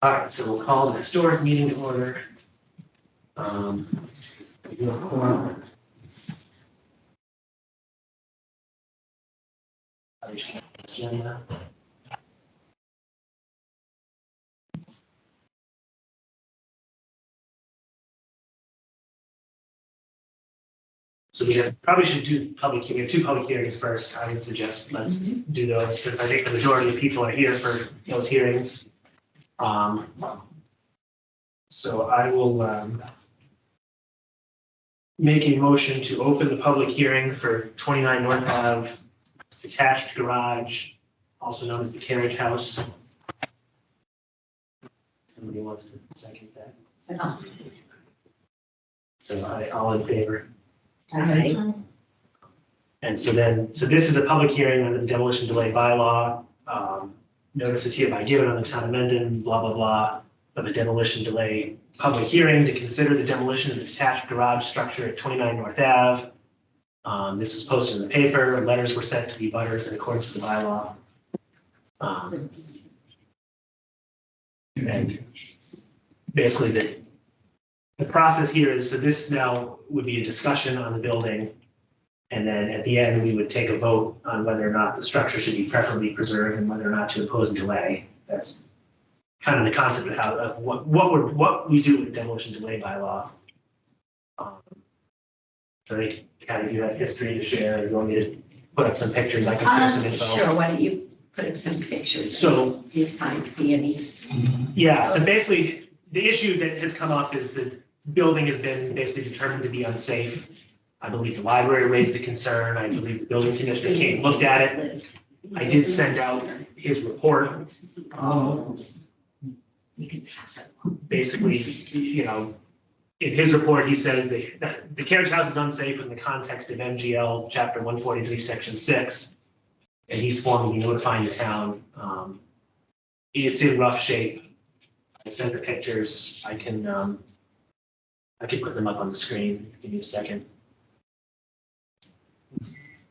All right, so we'll call the historic meeting to order. Your quorum. Agenda. So probably should do we have two public hearings first. I would suggest let's do those since I think the majority of people are here for those hearings. So I will make a motion to open the public hearing for 29 North Ave detached garage, also known as the carriage house. Somebody wants to second that? So all in favor? Aye. And so this is a public hearing under the demolition delay bylaw. Notice is hereby given on the town of Mendon, blah, blah, blah, of a demolition delay public hearing to consider the demolition of the detached garage structure at 29 North Ave. This was posted in the paper. Letters were sent to the abutters in accordance with the bylaw. And basically the process here is, so this now would be a discussion on the building. And then at the end, we would take a vote on whether or not the structure should be preferably preserved and whether or not to impose a delay. That's kind of the concept of what we do with demolition delay bylaw. Kathy, do you have history to share? Or you want me to put up some pictures? I can put some info. Sure, why don't you put up some pictures? So, Do you find Danny's? yeah, so basically, the issue that has come up is the building has been basically determined to be unsafe. I believe the library raised the concern. I believe the building commissioner came and looked at it. I did send out his report. You can pass it. Basically, you know, in his report, he says that the carriage house is unsafe in the context of MGL Chapter 143, Section 6. And he's formally notifying the town. It's in rough shape. I sent the pictures. I can put them up on the screen. Give me a second.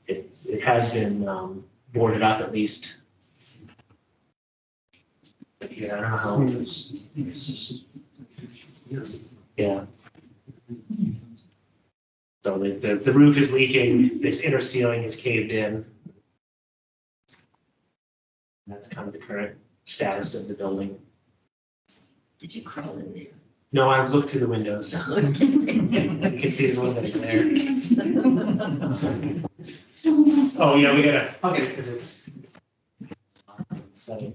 It has been boarded up at least. Yeah, I don't know how. Yeah. So the roof is leaking. This inner ceiling is caved in. That's kind of the current status of the building. Did you crawl in there? No, I looked through the windows. You can see there's a little bit in there. Oh, yeah, we gotta, okay, because it's 7.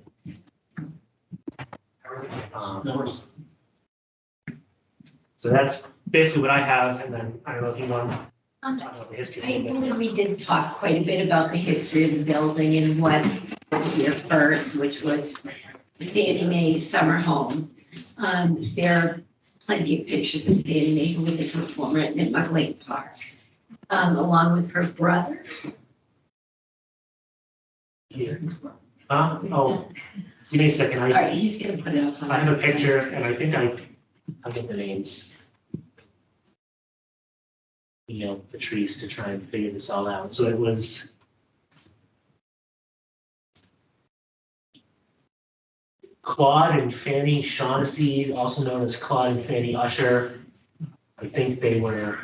So that's basically what I have, and then I don't know if you want to talk about the history. I believe we did talk quite a bit about the history of the building and what was here first, which was Fannie Mae's summer home. There are plenty of pictures of Fannie Mae, who was a performer at Nipmuc Lake Park, along with her brother. Here. Oh, give me a second. All right, he's gonna put it up. I have a picture, and I think I'll get the names. You know, Patrice to try and figure this all out. So it was Claude and Fanny Shaughnessy, also known as Claude and Fanny Usher. I think they were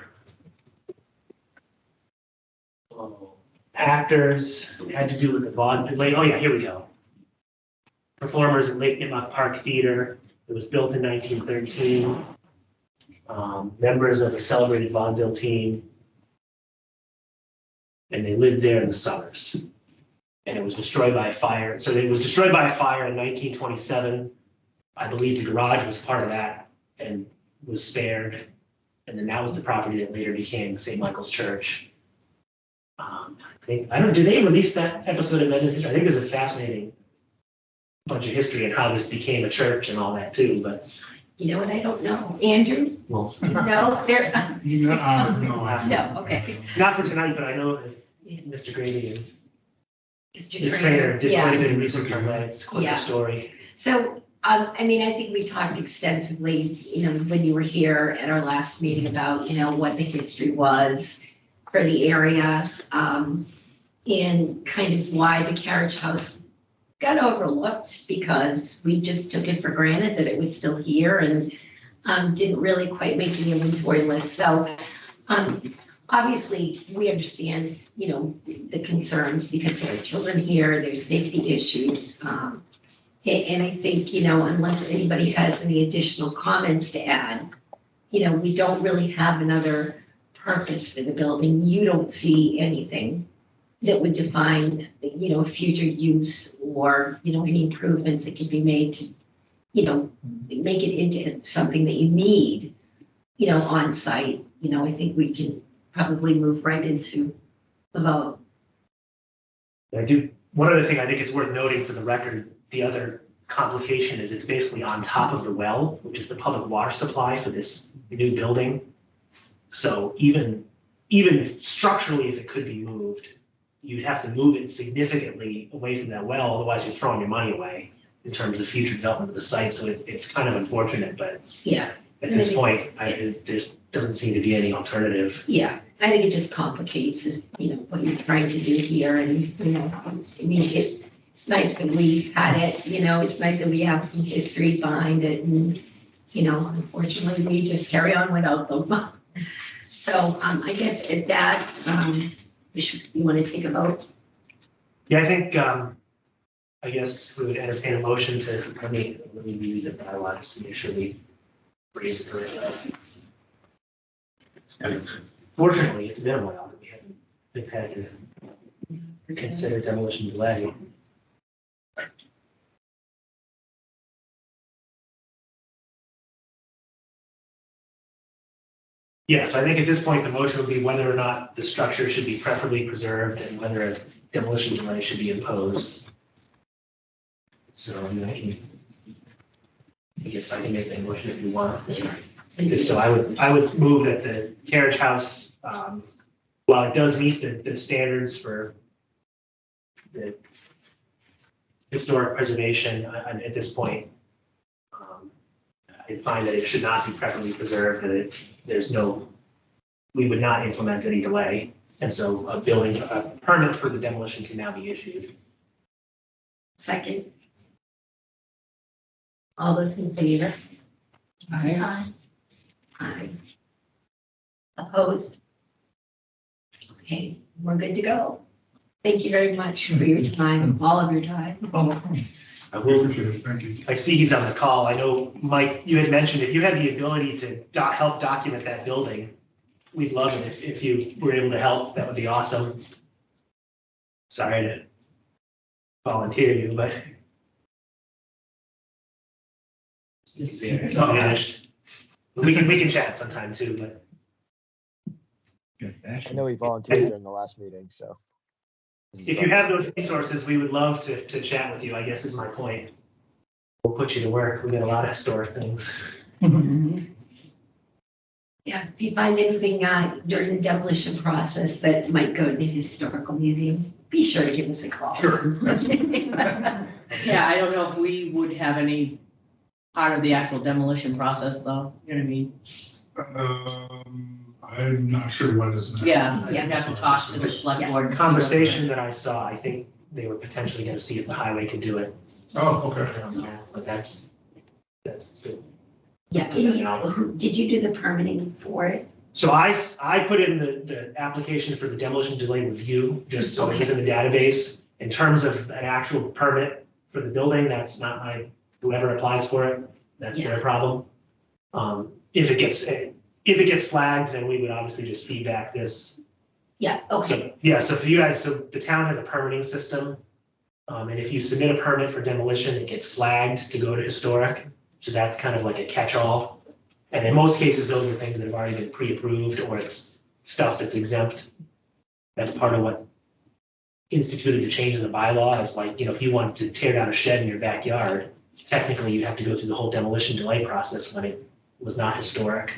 actors, had to do with the vaudeville. Oh yeah, here we go. Performers in Lake Nipmuc Park Theater. It was built in 1913. Members of a celebrated vaudeville team. And they lived there in the summers. And it was destroyed by a fire. So it was destroyed by a fire in 1927. I believe the garage was part of that and was spared. And then that was the property that later became St. Michael's Church. Did they release that episode of Mendon History? I think there's a fascinating bunch of history and how this became a church and all that too, but. You know what, I don't know. Andrew? Well. No, there, No, no, okay. Not for tonight, but I know that Mr. Grady and Mr. the trainer did quite a Yeah. bit of research on that. It's quite Yeah. a story. So, I mean, I think we talked extensively, you know, when you were here at our last meeting about, you know, what the history was for the area, and kind of why the carriage house got overlooked because we just took it for granted that it was still here and didn't really quite make the inventory list. So obviously, we understand, you know, the concerns because there are children here, there's safety issues. And I think, you know, unless anybody has any additional comments to add, you know, we don't really have another purpose for the building. You don't see anything that would define, you know, future use or, you know, any improvements that could be made to, you know, make it into something that you need, you know, on site. You know, I think we can probably move right into the vote. One other thing I think it's worth noting for the record, the other complication is it's basically on top of the well, which is the public water supply for this new building. So even structurally, if it could be moved, you'd have to move it significantly away from that well, otherwise you're throwing your money away in terms of future development of the site. So it's kind of unfortunate, but Yeah, at this point, there doesn't seem to be any alternative. yeah. I think it just complicates, is, you know, what you're trying to do here and, you know, I mean, it's nice that we had it, you know, it's nice that we have some history behind it and, you know, unfortunately, we just carry on without them. So I guess at that, you want to take a vote? Yeah, I think, I guess we would entertain a motion to, let me read the bylaws to make sure we phrase it correctly. Fortunately, it's been a while that we've had to consider demolition delay. Yeah, so I think at this point, the motion would be whether or not the structure should be preferably preserved and whether a demolition delay should be imposed. So I guess I can make that motion if you want. So I would move that the carriage house, while it does meet the standards for the historic preservation at this point, I find that it should not be preferably preserved, that we would not implement any delay. And so a permit for the demolition can now be issued. Second. All those in favor? Aye. Aye. Opposed? Okay, we're good to go. Thank you very much for your time, all of your time. Oh, I will. appreciate it, thank you. I see he's on the call. I know, Mike, you had mentioned if you had the ability to help document that building, we'd love it. If you were able to help, that would be awesome. Sorry to volunteer you, but. Just there. It's not managed. We can chat sometime too, but. I know he volunteered during the last meeting, so. If you have those resources, we would love to chat with you, I guess is my point. We'll put you to work. We got a lot of historic things. Yeah, if you find anything during the demolition process that might go to the historical museum, be sure to give us a call. Sure. Yeah, I don't know if we would have any part of the actual demolition process though, you know what I mean? I'm not sure what is next. Yeah, Yeah. you have to talk to the select Yeah. board. The conversation that I saw, I think they were potentially gonna see if the highway could do it. Oh, okay. I don't know, but that's the. Yeah, did you do the permitting for it? So I put in the application for the demolition delay review, just so it was in the database. In terms of an actual permit for the building, that's not whoever applies for it, that's their problem. If it gets flagged, then we would obviously just feedback this. Yeah, okay, So, yeah, so for you guys, so the town has a permitting system. And if you submit a permit for demolition, it gets flagged to go to historic. So that's kind of like a catch-all. And in most cases, those are things that have already been pre-approved, or it's stuff that's exempt. That's part of what instituted the change in the bylaw. It's like, if you wanted to tear down a shed in your backyard, technically you have to go through the whole demolition delay process when it was not historic.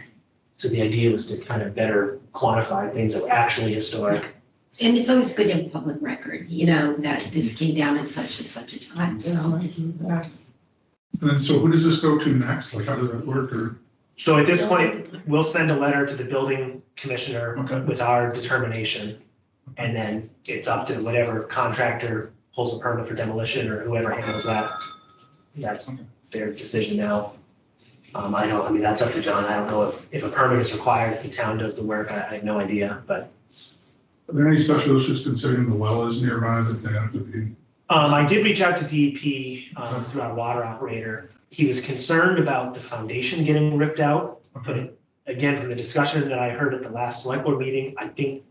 So the idea was to kind of better quantify things that were actually historic. and it's always good to have public record, that this came down at such and such a time, so. And so who does this go to next? Like, how does that work, or? So at this point, we'll send a letter to the building commissioner Okay. with our determination. And then it's up to whatever contractor pulls a permit for demolition or whoever handles that. That's their decision now. I mean, that's up to John. I don't know if a permit is required, if the town does the work, I have no idea, but. Are there any special issues considering the well is nearby that they have to be? I did reach out to DEP, through our water operator. He was concerned about the foundation getting ripped out. Okay, But again, from the discussion that I heard at the last select board meeting, I think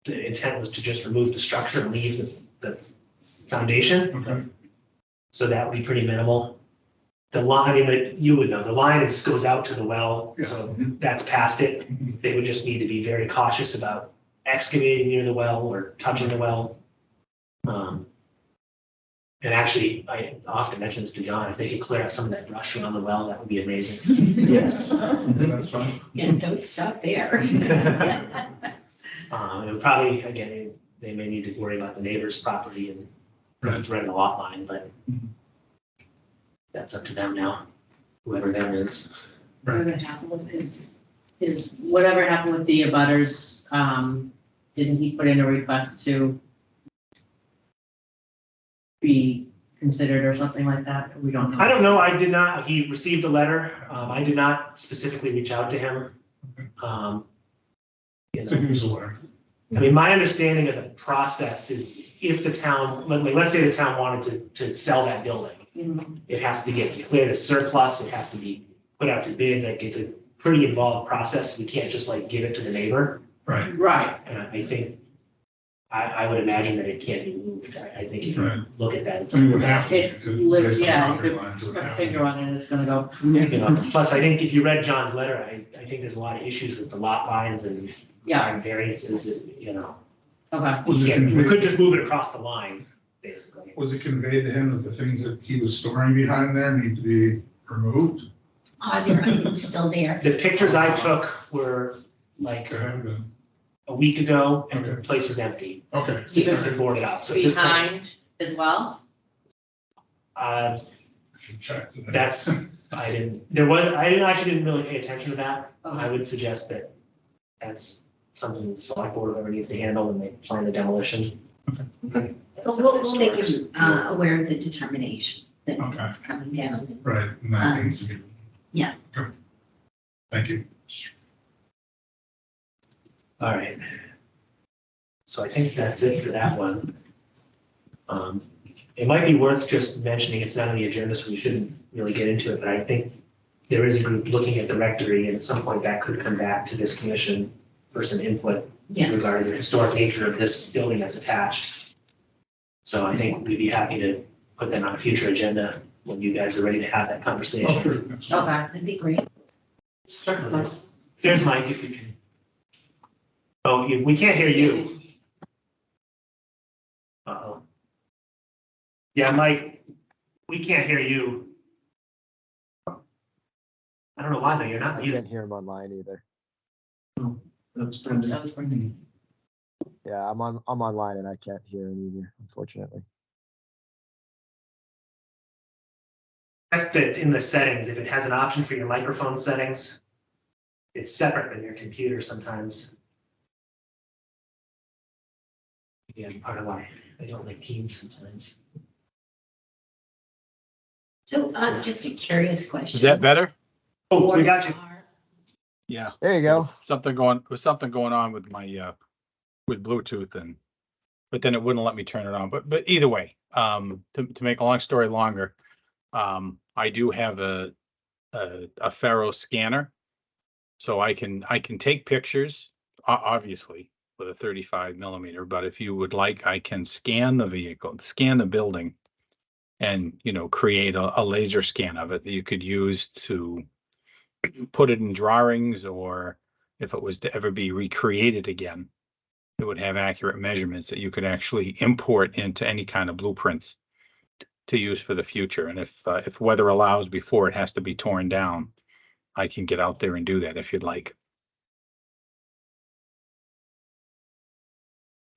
the intent was to just remove the structure and leave the foundation. okay, So that would be pretty minimal. The line, I mean, you would know, the line goes out to the well, so that's past it. Mhm. They would just need to be very cautious about excavating near the well or touching the well. And actually, I often mention this to John, if they could clear out some of that brush around the well, that would be amazing. yes, that's fine. And don't stop there. It would probably, again, they may need to worry about the neighbor's property and because it's right in the lot line, but that's up to them now, whoever them is. Whatever happened with whatever happened with the abutters, didn't he put in a request to be considered or something like that? We don't know. I don't know, I did not, he received a letter, I did not specifically reach out to him. You So know, he was aware. I mean, my understanding of the process is if the town, let's say the town wanted to sell that building, Mhm. it has to get declared as surplus, it has to be put out to bid, like it's a pretty involved process, we can't just like give it to the neighbor. Right, Right, And I think, I would imagine that it can't be moved, I think if Right. you look at that, it's, I mean, it would have to. It's because lit- based on yeah, property you lines, it would put a have to finger be. on it, it's gonna go. you know, plus I think if you read John's letter, I think there's a lot of issues with the lot lines and Yeah, variances, you know. okay. Was it We conveyed, could just move it across the line, basically. was it conveyed to him that the things that he was storing behind there need to be removed? They're I think, still there. The pictures I took were like Okay, a week ago and the Okay. place was empty, okay, since it's been boarded up, so at this point, Behind as well? I should check. today. that's, I actually didn't really pay attention to that. I Okay. would suggest that that's something the select board ever needs to handle when they plan the demolition. Okay. But we'll make him aware of the determination that Okay. it's coming down. Right, and that needs to be. yeah. Okay. Thank you. All right. So I think that's it for that one. It might be worth just mentioning, it's not on the agenda, so we shouldn't really get into it, but I think there is a group looking at the rectory, and at some point that could come back to this commission for some input Yeah. regarding the historic nature of this building that's attached. So I think we'd be happy to put that on a future agenda when you guys are ready to have that Oh, conversation. sure. That's fine. Okay. That'd be great. There's Mike, if you can. Oh, we can't hear you. Uh-oh. Yeah, Mike, we can't hear you. I don't know why though, you're not I muted. can't hear him online either. That's Brendan. That was Brendan. Yeah, I'm online and I can't hear him either, unfortunately. Check that in the settings, if it has an option for your microphone settings, it's separate than your computer sometimes. Again, part of why I don't like Teams sometimes. So just a curious question. Is that better? Oh, we got you. Yeah. There you go. Something going on with my, with Bluetooth but then it wouldn't let me turn it on. But either way, to make a long story longer, I do have a Faro scanner. So I can take pictures, obviously with a 35 millimeter, but if you would like, I can scan the vehicle, scan the building and, create a laser scan of it that you could use to put it in drawings, or if it was to ever be recreated again, it would have accurate measurements that you could actually import into any kind of blueprints to use for the future. And if weather allows, before it has to be torn down, I can get out there and do that if you'd like.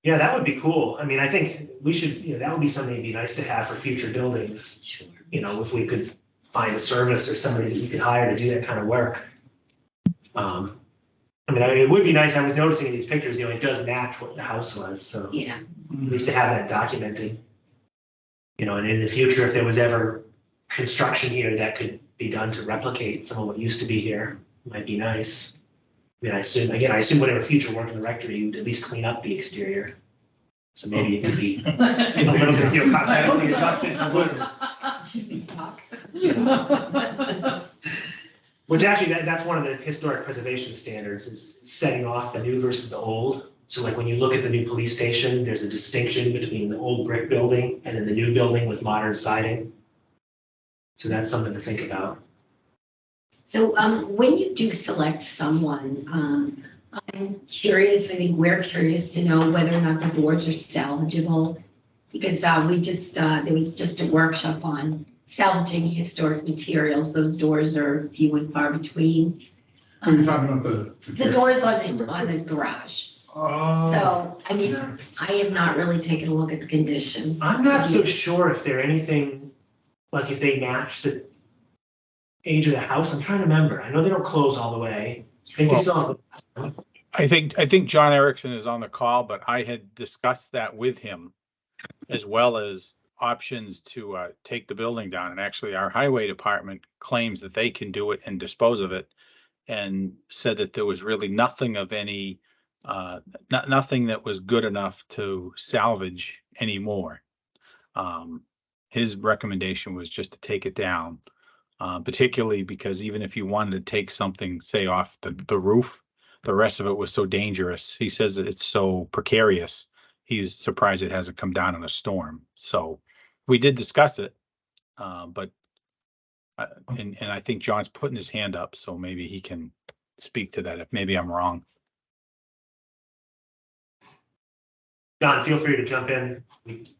Yeah, that would be cool. I mean, I think we should, that would be something that'd be nice to have for future buildings. Sure. If we could find a service or somebody that you could hire to do that kind of work. It would be nice. I was noticing in these pictures, it does match what the house was, so Yeah. at least to have that documented. And in the future, if there was ever construction here that could be done to replicate some of what used to be here, might be nice. I mean, I assume whatever future work in the rectory, you'd at least clean up the exterior. So maybe it could be a little bit, cosmetically adjusted to look, Should we talk? which actually, that's one of the historic preservation standards, is setting off the new versus the old. So like when you look at the new police station, there's a distinction between the old brick building and then the new building with modern siding. So that's something to think about. So when you do select someone, I'm curious, I think we're curious to know whether or not the doors are salvageable. Because we just, there was just a workshop on salvaging historic materials. Those doors are few and far between. Are you talking about The doors on the garage. Oh. So, I mean, I have not really taken a look at the condition. I'm not so sure if they're anything, like if they match the age of the house. I'm trying to remember. I know they don't close all the way. I think they still have. I think John Erickson is on the call, but I had discussed that with him, as well as options to take the building down. And actually, our highway department claims that they can do it and dispose of it, and said that there was really nothing of any, nothing that was good enough to salvage anymore. His recommendation was just to take it down, particularly because even if you wanted to take something, say, off the roof, the rest of it was so dangerous. He says that it's so precarious. He's surprised it hasn't come down in a storm. So we did discuss it, but and I think John's putting his hand up, so maybe he can speak to that if maybe I'm wrong. Don, feel free to jump in.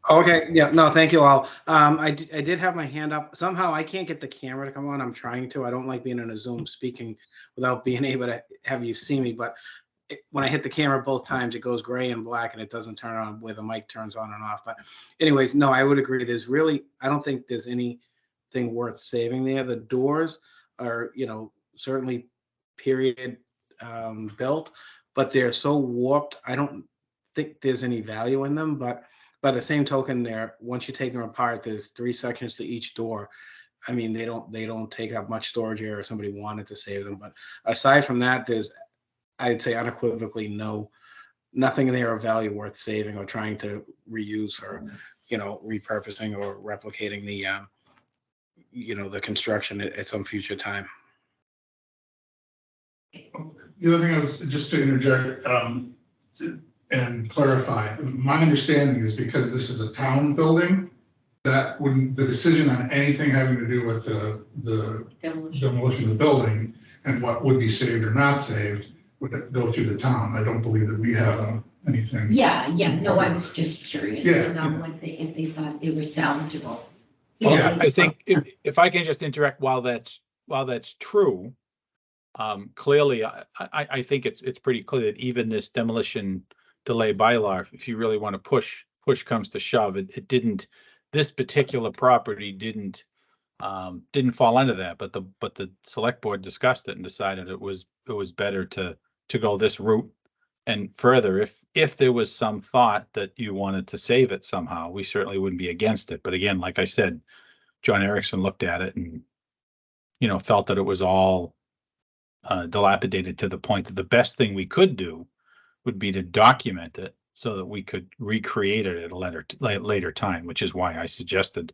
Okay, yeah, no, thank you all. I did have my hand up. Somehow I can't get the camera to come on. I'm trying to. I don't like being in a Zoom speaking without being able to have you see me, but when I hit the camera both times, it goes gray and black and it doesn't turn on where the mic turns on and off. But anyways, no, I would agree. I don't think there's anything worth saving there. The doors are, certainly period built, but they're so warped. I don't think there's any value in them, but by the same token, once you take them apart, there's 3 sections to each door. I mean, they don't take up much storage area if somebody wanted to save them. But aside from that, I'd say unequivocally nothing there of value worth saving or trying to reuse for, repurposing or replicating the construction at some future time. The other thing I was, just to interject, and clarify, my understanding is because this is a town building, that the decision on anything having to do with the demolition of the building and what would be saved or not saved would go through the town. I don't believe that we have anything. Yeah, no, I was just curious to know if they thought they were salvageable. Well, I think if I can just interrupt, while that's true, clearly, I think it's pretty clear that even this demolition delay bylaw, if you really want to push comes to shove, it didn't. This particular property didn't fall under that, but the select board discussed it and decided it was better to go this route. And further, if there was some thought that you wanted to save it somehow, we certainly wouldn't be against it. But again, like I said, John Erickson looked at it and felt that it was all dilapidated to the point that the best thing we could do would be to document it so that we could recreate it at a later time, which is why I suggested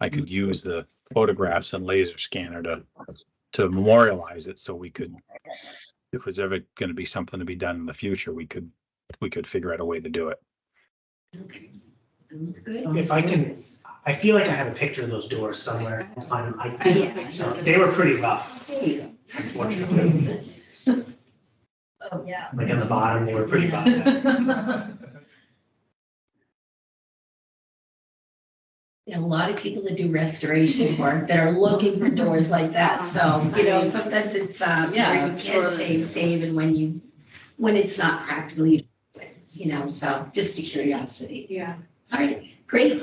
I could use the photographs and laser scanner to memorialize it, so we could, if there's ever going to be something to be done in the future, we could figure out a way to do it. Okay, sounds good. If I can, I feel like I have a picture of those doors somewhere. Yeah. They were pretty rough, unfortunately. Oh, yeah. Like on the bottom, they were pretty rough. There are a lot of people that do restoration work that are looking for doors like that, so, sometimes it's, where you can save, and when it's not practical, you do it, so just a curiosity. Yeah. All right, great,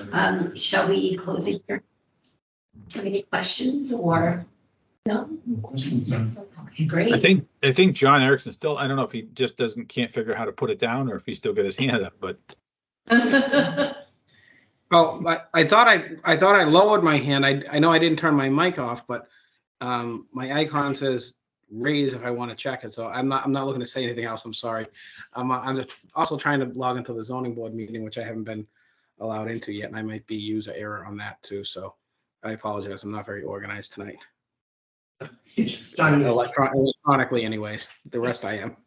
shall we close it here? Do you have any questions or, no? Questions? Okay, great. I think John Erickson still, I don't know if he just can't figure out how to put it down or if he's still got his hand up, but Oh, I thought I lowered my hand. I know I didn't turn my mic off, but my icon says raise if I want to check it. So I'm not looking to say anything else. I'm sorry. I'm just also trying to log into the zoning board meeting, which I haven't been allowed into yet, and I might be user error on that too. So I apologize. I'm not very organized tonight. John, Electronically anyways. The rest I am.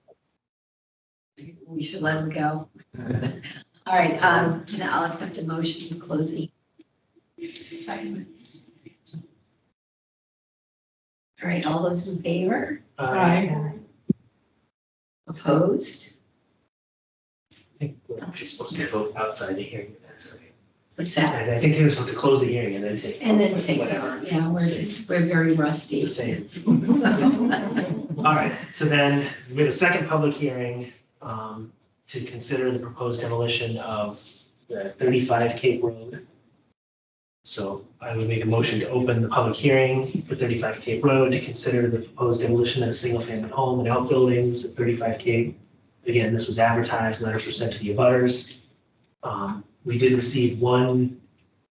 We should let him go. All right, I'll accept a motion to close the. All right, all those in favor? Opposed? I think we're actually supposed to vote outside the hearing, but that's okay. What's that? I think they were supposed to close the hearing and then take. And then take, Whatever. yeah, we're very rusty. The same. All right, so then we have a second public hearing to consider the proposed demolition of the 35 Cape Road. So I would make a motion to open the public hearing for 35 Cape Road to consider the proposed demolition of a single-family home and outbuildings at 35 Cape. Again, this was advertised, letters were sent to the abutters. We did receive one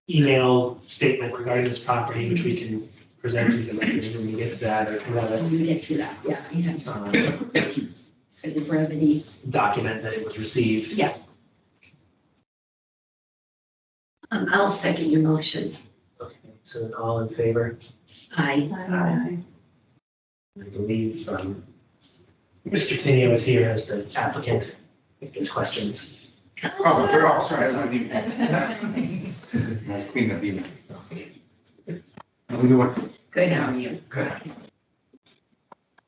email statement regarding this property, which we can present to the record when we get to that, or rather, When we get to that, yeah, for the brevity. document that it was received. Yeah. I'll second your motion. Okay, so then all in favor? Aye. I believe Mr. Pinio is here as the applicant, if there's questions. Oh, sorry, I wasn't even. I was cleaning up email. How we doing? Good, how are you? Good.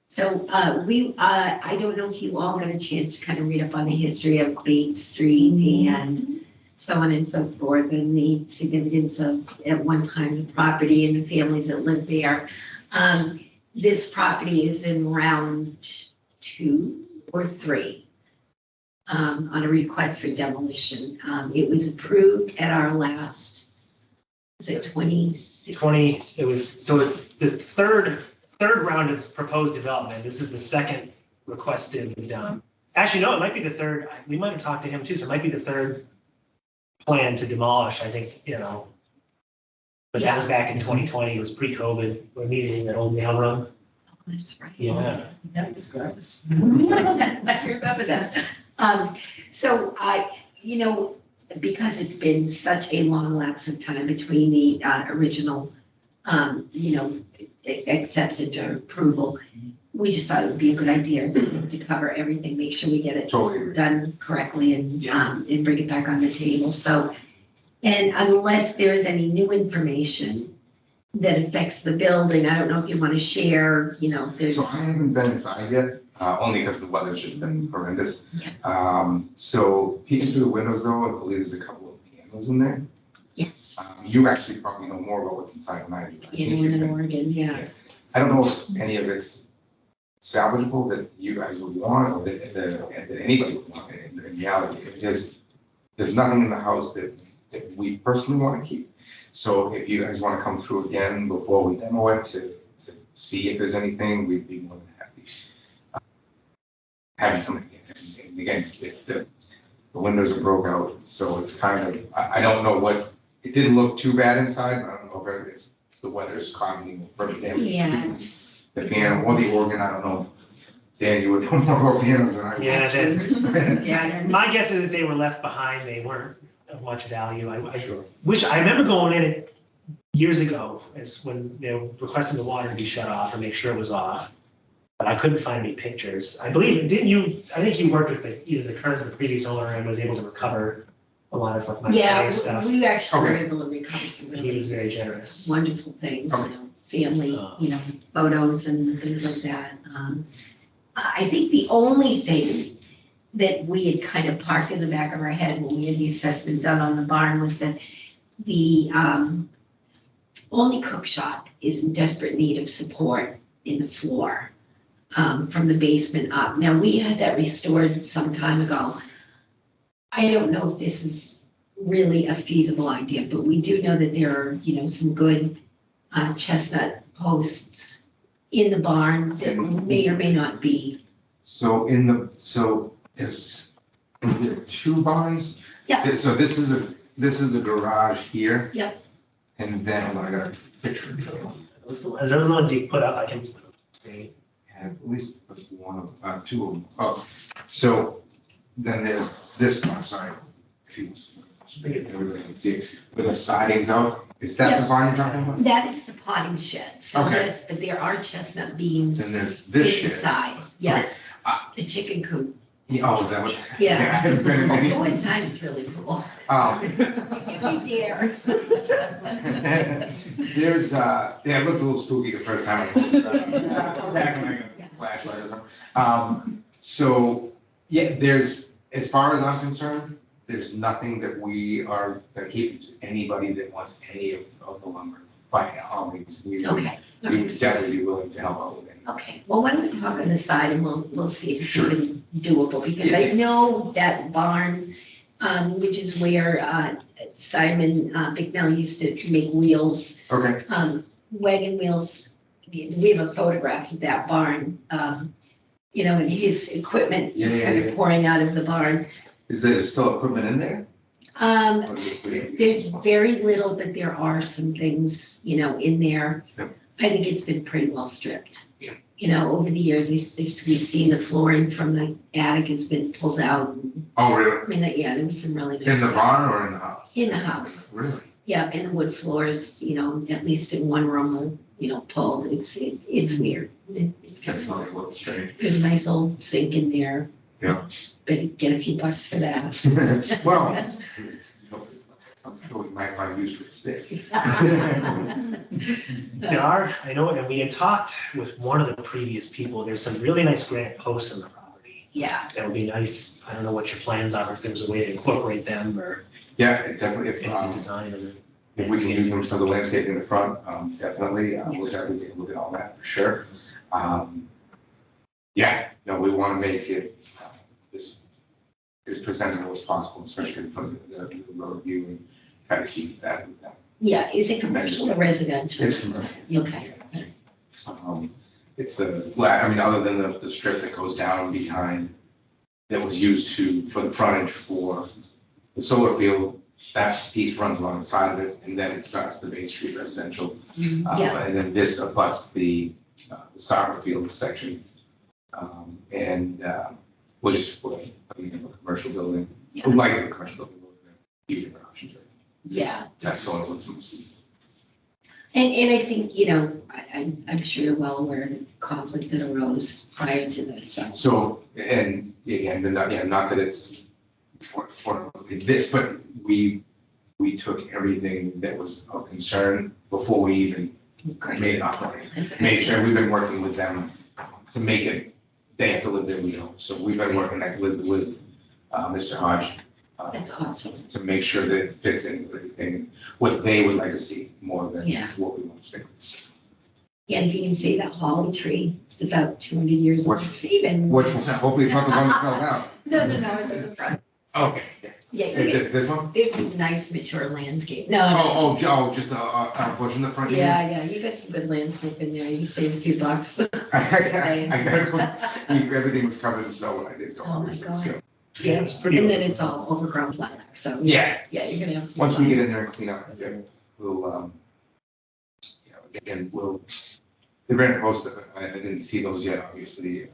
So I don't know if you all got a chance to kind of read up on the history of Bates Street and so on and so forth, and the significance of, at one time, the property and the families that lived there. This property is in round 2 or 3 on a request for demolition. It was approved at our last, was it 26? 20, it was, so it's the third round of proposed development. This is the second requested done. Actually, no, it might be the third. We might have talked to him too, so it might be the third plan to demolish, I think, But that was back in 2020, it was pre-COVID. We're meeting in that old mail room. Oh, that's right. Yeah. That was gross. I remember that. So because it's been such a long lapse of time between the original, acceptance or approval, we just thought it would be a good idea to cover everything, make sure we get it Totally. done correctly and bring it back on the table. So, and unless there is any new information that affects the building, I don't know if you want to share, there's. So I haven't been inside yet, only because the weather's just been horrendous. Yeah. So peeking through the windows though, I believe there's a couple of candles in there. Yes, You actually probably know more about what's inside than I do. in Oregon, yeah. I don't know if any of it's salvageable that you guys would want, or that anybody would want in reality. There's nothing in the house that we personally want to keep. So if you guys want to come through again before we demo it to see if there's anything, we'd be more than happy. Have you come again. And again, the windows are broke out, so it's kind of, I don't know what, it didn't look too bad inside, but I don't know if it's the weather's causing further damage. Yeah, it's, The piano or the organ, I don't know. Dan, you would know more about pianos than I would. Yeah, yeah, my guess is that they were left behind. They weren't of much value. I remember going in it years ago, as when they were requesting the water to be shut off or make sure it was off. But I couldn't find any pictures. I believe, I think you worked with either the current or the previous owner and was able to recover a lot of like my yeah, stuff. we actually were Okay. able to recover some He really was very generous. wonderful things, Okay. family, photos and things like that. I think the only thing that we had kind of parked in the back of our head when we had the assessment done on the barn was that the only cook shop is in desperate need of support in the floor from the basement up. Now, we had that restored some time ago. I don't know if this is really a feasible idea, but we do know that there are, some good chestnut posts in the barn that may or may not be. So there's 2 barns? Yeah. So this is this is a garage here. Yep. And then, hold on, I got a picture of it. Those are the ones you put up, I can. Have at least one of, two of them. Oh, so then there's this part, sorry. If you everybody can see it, with the sidings out. Is that the Yes. barn you're talking about? That is the potting shed. So Okay. yes, but there are chestnut beans Then there's this shed. inside. Yeah, Okay. the chicken coop. Yeah, oh, is that what? Yeah. I haven't been in any. Oh, inside it's really cool. Um, If you dare. There's, yeah, it looked a little spooky the first time. Back when I got a flashlight or something. So, yeah, there's, as far as I'm concerned, there's nothing that we are gonna keep to anybody that wants any of the lumber. By all means, we Okay. would definitely be willing to help out with it. Okay, well, why don't we talk on the side and we'll see if it's Sure. even doable, because I know that barn, which is where, Simon, Bicknell used to make wheels, Okay, wagon wheels. We have a photograph of that barn, and his equipment yeah, kind of pouring out of the barn. Is there still equipment in there? Or is it- There's very little, but there are some things, in there. Yep. I think it's been pretty well stripped. Yeah. Over the years, we've seen the flooring from the attic has been pulled out. Oh, really? I mean, there was some really nice In the stuff. barn or in the house? In the house, Really? yeah, and the wood floors, at least in one room were, pulled. It's weird. It's kind That's of, probably a little strange. there's a nice old sink in there. Yeah. Better get a few bucks for that. Well, I'm sure we might find use for the stick. There are, I know, and we had talked with one of the previous people, there's some really nice granite posts on the property. Yeah, That would be nice, I don't know what your plans are, if there's a way to incorporate them or Yeah, it definitely, if, any design of if we can use them for the landscape in the front, definitely, we'll definitely take a look at all that, for sure. Yeah, no, we want to make it as presentable as possible, especially for the road view, and try to keep that. yeah, is it commercial or residential? It's commercial. Okay. It's the flat, I mean, other than the strip that goes down behind, that was used for the frontage for the solar field, that piece runs along the side of it, and then it starts the Main Street residential. Yeah. And then this abuts the soccer field section. We'll just put a commercial building, Yeah. like a commercial building, few different options. Right? Yeah, That's all it was. and I think, I'm sure you're well aware of the conflict that arose prior to this, so. So, and again, not that it's for this, but we took everything that was of concern before we even Great. made it operate. That's Made excellent. sure we've been working with them to make it, they have to live there, we know. So we've been working with Mr. Hodge That's awesome. to make sure that it fits in with everything, what they would like to see more than Yeah. what we want to see. And if you can see that holly tree, it's about 200 years old. Which- It's even. Which, hopefully it's not the one that fell down. No, it's in the front. Okay. Yeah, Is it this one? there's a nice mature landscape. No, Just a bush in the front? you mean? yeah, you got some good landscape in there. You can save a few bucks. I gotta go, everything was covered in snow when I did go. Oh, my obviously, God. so. Yeah, it's pretty. And then it's all overgrown lilac, so. Yeah, Yeah, you're gonna have some. once we fun. get in there and clean up, yeah, we'll, again, the granite posts, I didn't see those yet, obviously,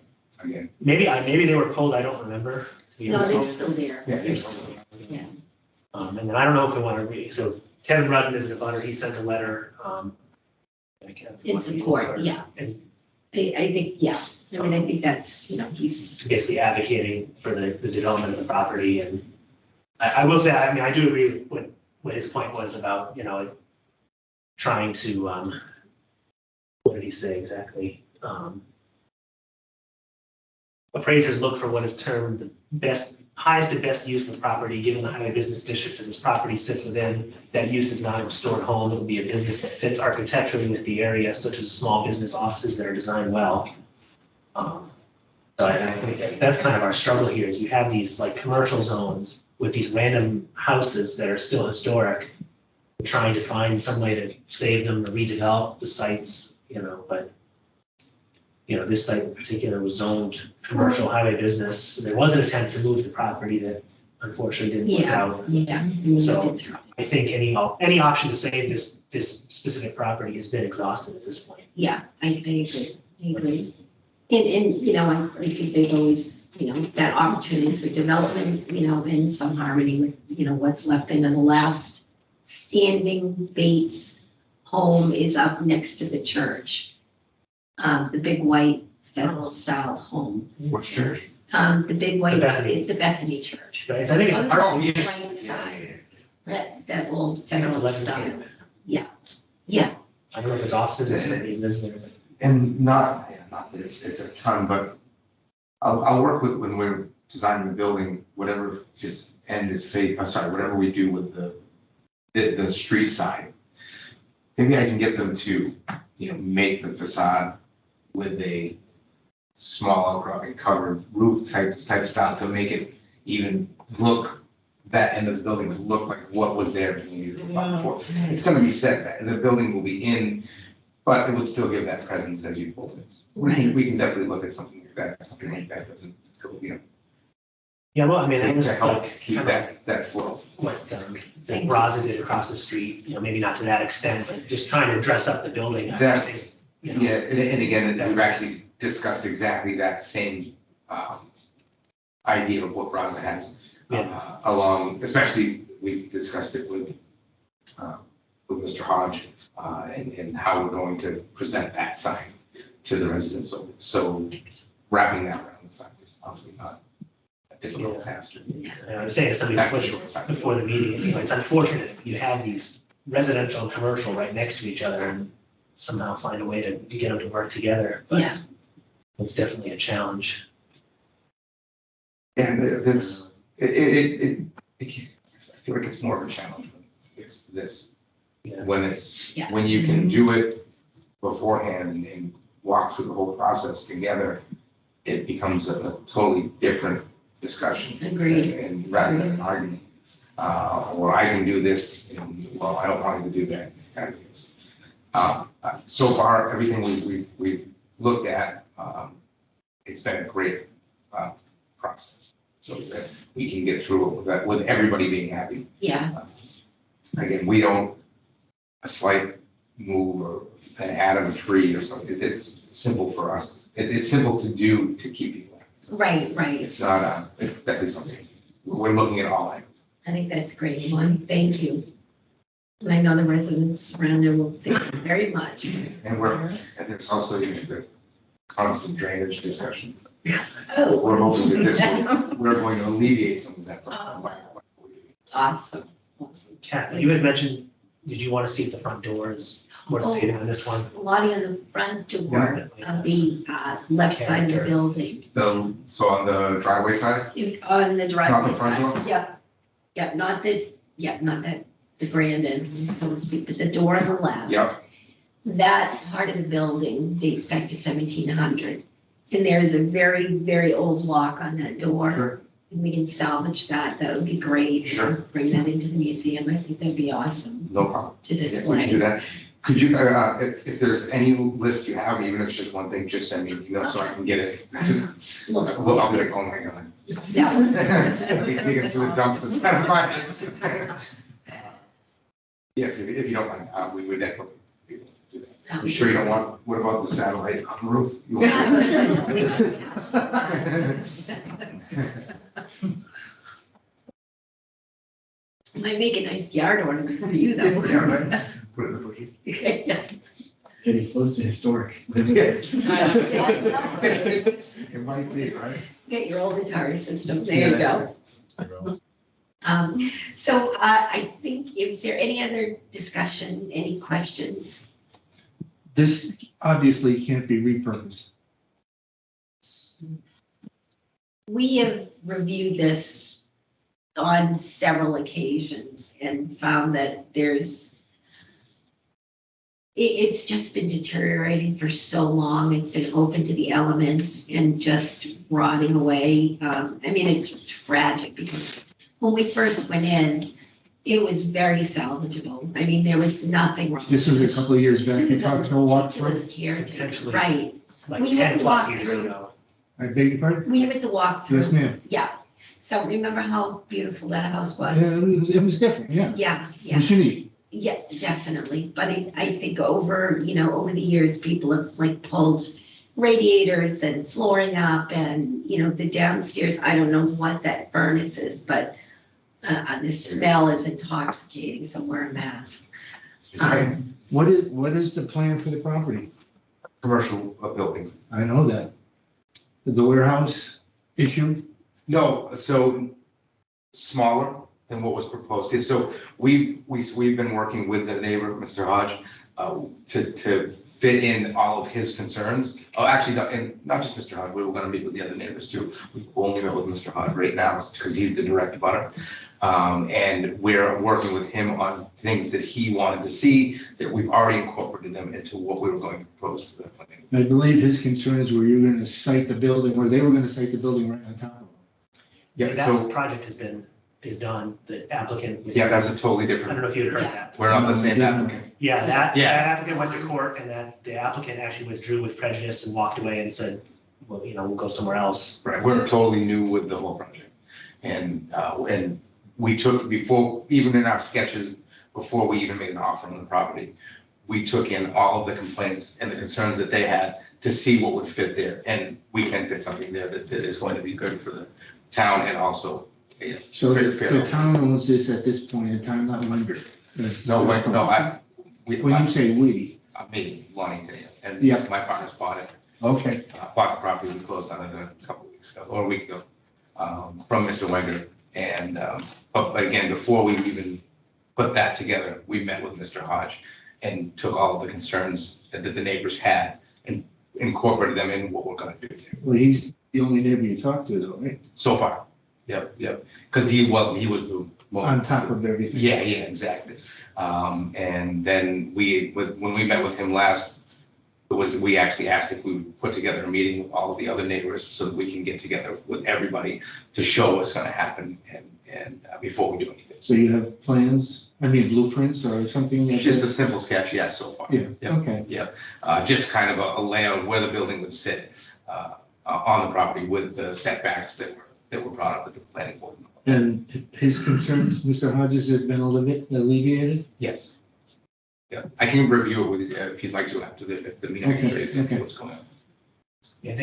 again. Maybe they were pulled, I don't remember. to be No, honest they're with you. still there. Yeah, They're still there. Yeah. And then I don't know if we want to read, so Kevin Rudden is the butter, he sent a letter. I can't- In support, yeah. And I think, yeah, I mean, I think that's, he's, basically advocating for the development of the property, and I will say, I mean, I do agree with what his point was about, trying to, what did he say exactly? Appraisers look for what is termed the highest and best use of the property, given the highway business district that this property sits within. That use is not a restored home, it will be a business that fits architecturally with the area, such as small business offices that are designed well. So I think that's kind of our struggle here, is you have these like commercial zones with these random houses that are still historic. We're trying to find some way to save them or redevelop the sites, but this site in particular was zoned commercial highway business. There was an attempt to move the property that unfortunately didn't work Yeah. out. Yeah. So- I think any option to save this specific property has been exhausted at this point. Yeah, I agree, I agree. And, you know, I think there's always, you know, that opportunity for development, you know, in some harmony with, you know, what's left. And then the last standing Bates home is up next to the church. The big white federal style home. Which church? The big white, Bethany. the Bethany church. But I think it's a parcel. On the right side, that old I think it's federal 11 style. camp. Yeah, I don't know if it's offices or somebody lives there, but And not this, it's a ton, but I'll work with, when we're designing the building, whatever his end is whatever we do with the street side. Maybe I can get them to, you know, make the facade with a small outcropping covered roof type style to make it even look, that end of the building would look like what was there when you were before. It's gonna be set back, the building will be in, but it would still give that presence as you pull this. Right. We can definitely look at something like that doesn't go, you know, yeah, well, I mean, to it's help like keep that flow. what that Raza did across the street, you know, maybe not to that extent, but just trying to dress up the building. I That's- think, you know, Yeah, and again, we've actually discussed exactly that same idea of what Raza has along, especially we discussed it with Mr. Hodge and how we're going to present that sign to the residents. So wrapping that around the sign is probably not a difficult task. I was saying to somebody That's for before sure. before the meeting, you know, it's unfortunate you have these residential and commercial right next to each other and somehow find a way to get them to work together, but yeah, it's definitely a challenge. And it's, I feel like it's more of a challenge when it's this. Yeah. Yeah. When you can do it beforehand and walk through the whole process together, it becomes a totally different discussion. Agreed. And rather than an argument, or I can do this, and, well, I don't want you to do that, kind of things. So far, everything we've looked at, it's been a great process. So that we can get through it with everybody being happy. yeah, Again, we don't, a slight move or an atom of tree or something, it's simple for us. It's simple to do to keep people happy. So right. it's not, it's definitely something, we're looking at all angles. I think that's great, Lonnie, thank you. And I know the residents around there will thank you very much. And there's also the constant drainage discussions. Oh. We're hoping that this we're going to alleviate some of that. Awesome. Kathy, you had mentioned, did you want to see if the front door is more saving on this one? Lottie, on the front door of the left side of the building, So on the driveway side, on the driveway Not the front side. door? Yep, not that, the grand end, so to speak, but the door on the left. yep, That part of the building dates back to 1700. And there is a very, very old lock on that door. Sure. And we can salvage that, that would be great. Sure. Bring that into the museum, I think that'd be awesome no problem. to Yeah, we can do display. that. Could you, if there's any list you have, even if it's just one thing, just send me an email so I can get it. Just, well, I'll be like, oh my God. Yeah. We dig it through the dumpster, trying to find it. Yes, if you don't mind, we would definitely do that. You sure you don't want, what about the satellite on the roof? You want- Might make a nice yard ornament for you though. Yeah, right. Put it in the bushes. Yes. Getting close to historic. Yes. Yeah. It might be, right? Get your old Atari system, there you go. Well, So I think, is there any other discussion, any questions? This obviously can't be repurposed. We have reviewed this on several occasions and found that it's just been deteriorating for so long. It's been open to the elements and just rotting away. I mean, it's tragic because when we first went in, it was very salvageable. I mean, there was nothing wrong. This was a couple of years back. It You was a talked to a walk through. meticulous caretaker, Potentially. right. Like We 10 would plus walk years through. ago. I beg your pardon? We were at the walkthrough. Yes, ma'am. Yeah, So remember how beautiful that house Yeah, was? it was different, yeah. Yeah, It yeah, was unique. yeah, definitely. But I think over, over the years, people have like pulled radiators and flooring up and, the downstairs, I don't know what that furnace is, but the smell is intoxicating, so wear a mask. What is the plan for the property? Commercial building. I know that. The warehouse issue? No, so smaller than what was proposed. Yeah, so we've been working with the neighbor, Mr. Hodge, to fit in all of his concerns. Oh, actually, not just Mr. Hodge, we were gonna meet with the other neighbors too. We only met with Mr. Hodge right now because he's the direct butter. And we're working with him on things that he wanted to see, that we've already incorporated them into what we were going to propose to the planning. I believe his concerns were you were gonna cite the building, or they were gonna cite the building right on top of it. Yeah, so, That project is done, the applicant. yeah, that's a totally I don't different, know if you'd heard Yeah. that. we're not the No, same we didn't. applicant. Yeah, that Yeah. applicant went to court and that the applicant actually withdrew with prejudice and walked away and said, well, we'll go somewhere else. Right, we're totally new with the whole project. And we took, before, even in our sketches, before we even made an offer on the property, we took in all of the complaints and the concerns that they had to see what would fit there. And we can fit something there that is going to be good for the town and also, So fair- the fair. town owns this at this point in time, not Wonder. No, wait, no, When you say we, me, Lonnie, today, and Yeah. my partners bought it. okay, Bought the property, we closed on it a couple of weeks ago, or a week ago, from Mr. Wenger. And, but again, before we even put that together, we met with Mr. Hodge and took all of the concerns that the neighbors had and incorporated them in what we're gonna do here. well, he's the only neighbor you talk to though, right? So far, yep, because he was the. On top of everything. Yeah, exactly. And then when we met with him last, we actually asked if we would put together a meeting with all of the other neighbors so that we can get together with everybody to show what's gonna happen and before we do anything. So you have plans, blueprints or something? like Just a that? simple sketch, yes, so far. Yeah, Yep. okay. Just kind of a layout of where the building would sit on the property with the setbacks that were brought up at the planning board. And his concerns, Mr. Hodges, have been alleviated? Yes. Yeah, I can review it with you if you'd like to after the meeting, Okay, show you exactly okay. what's going on. Yeah,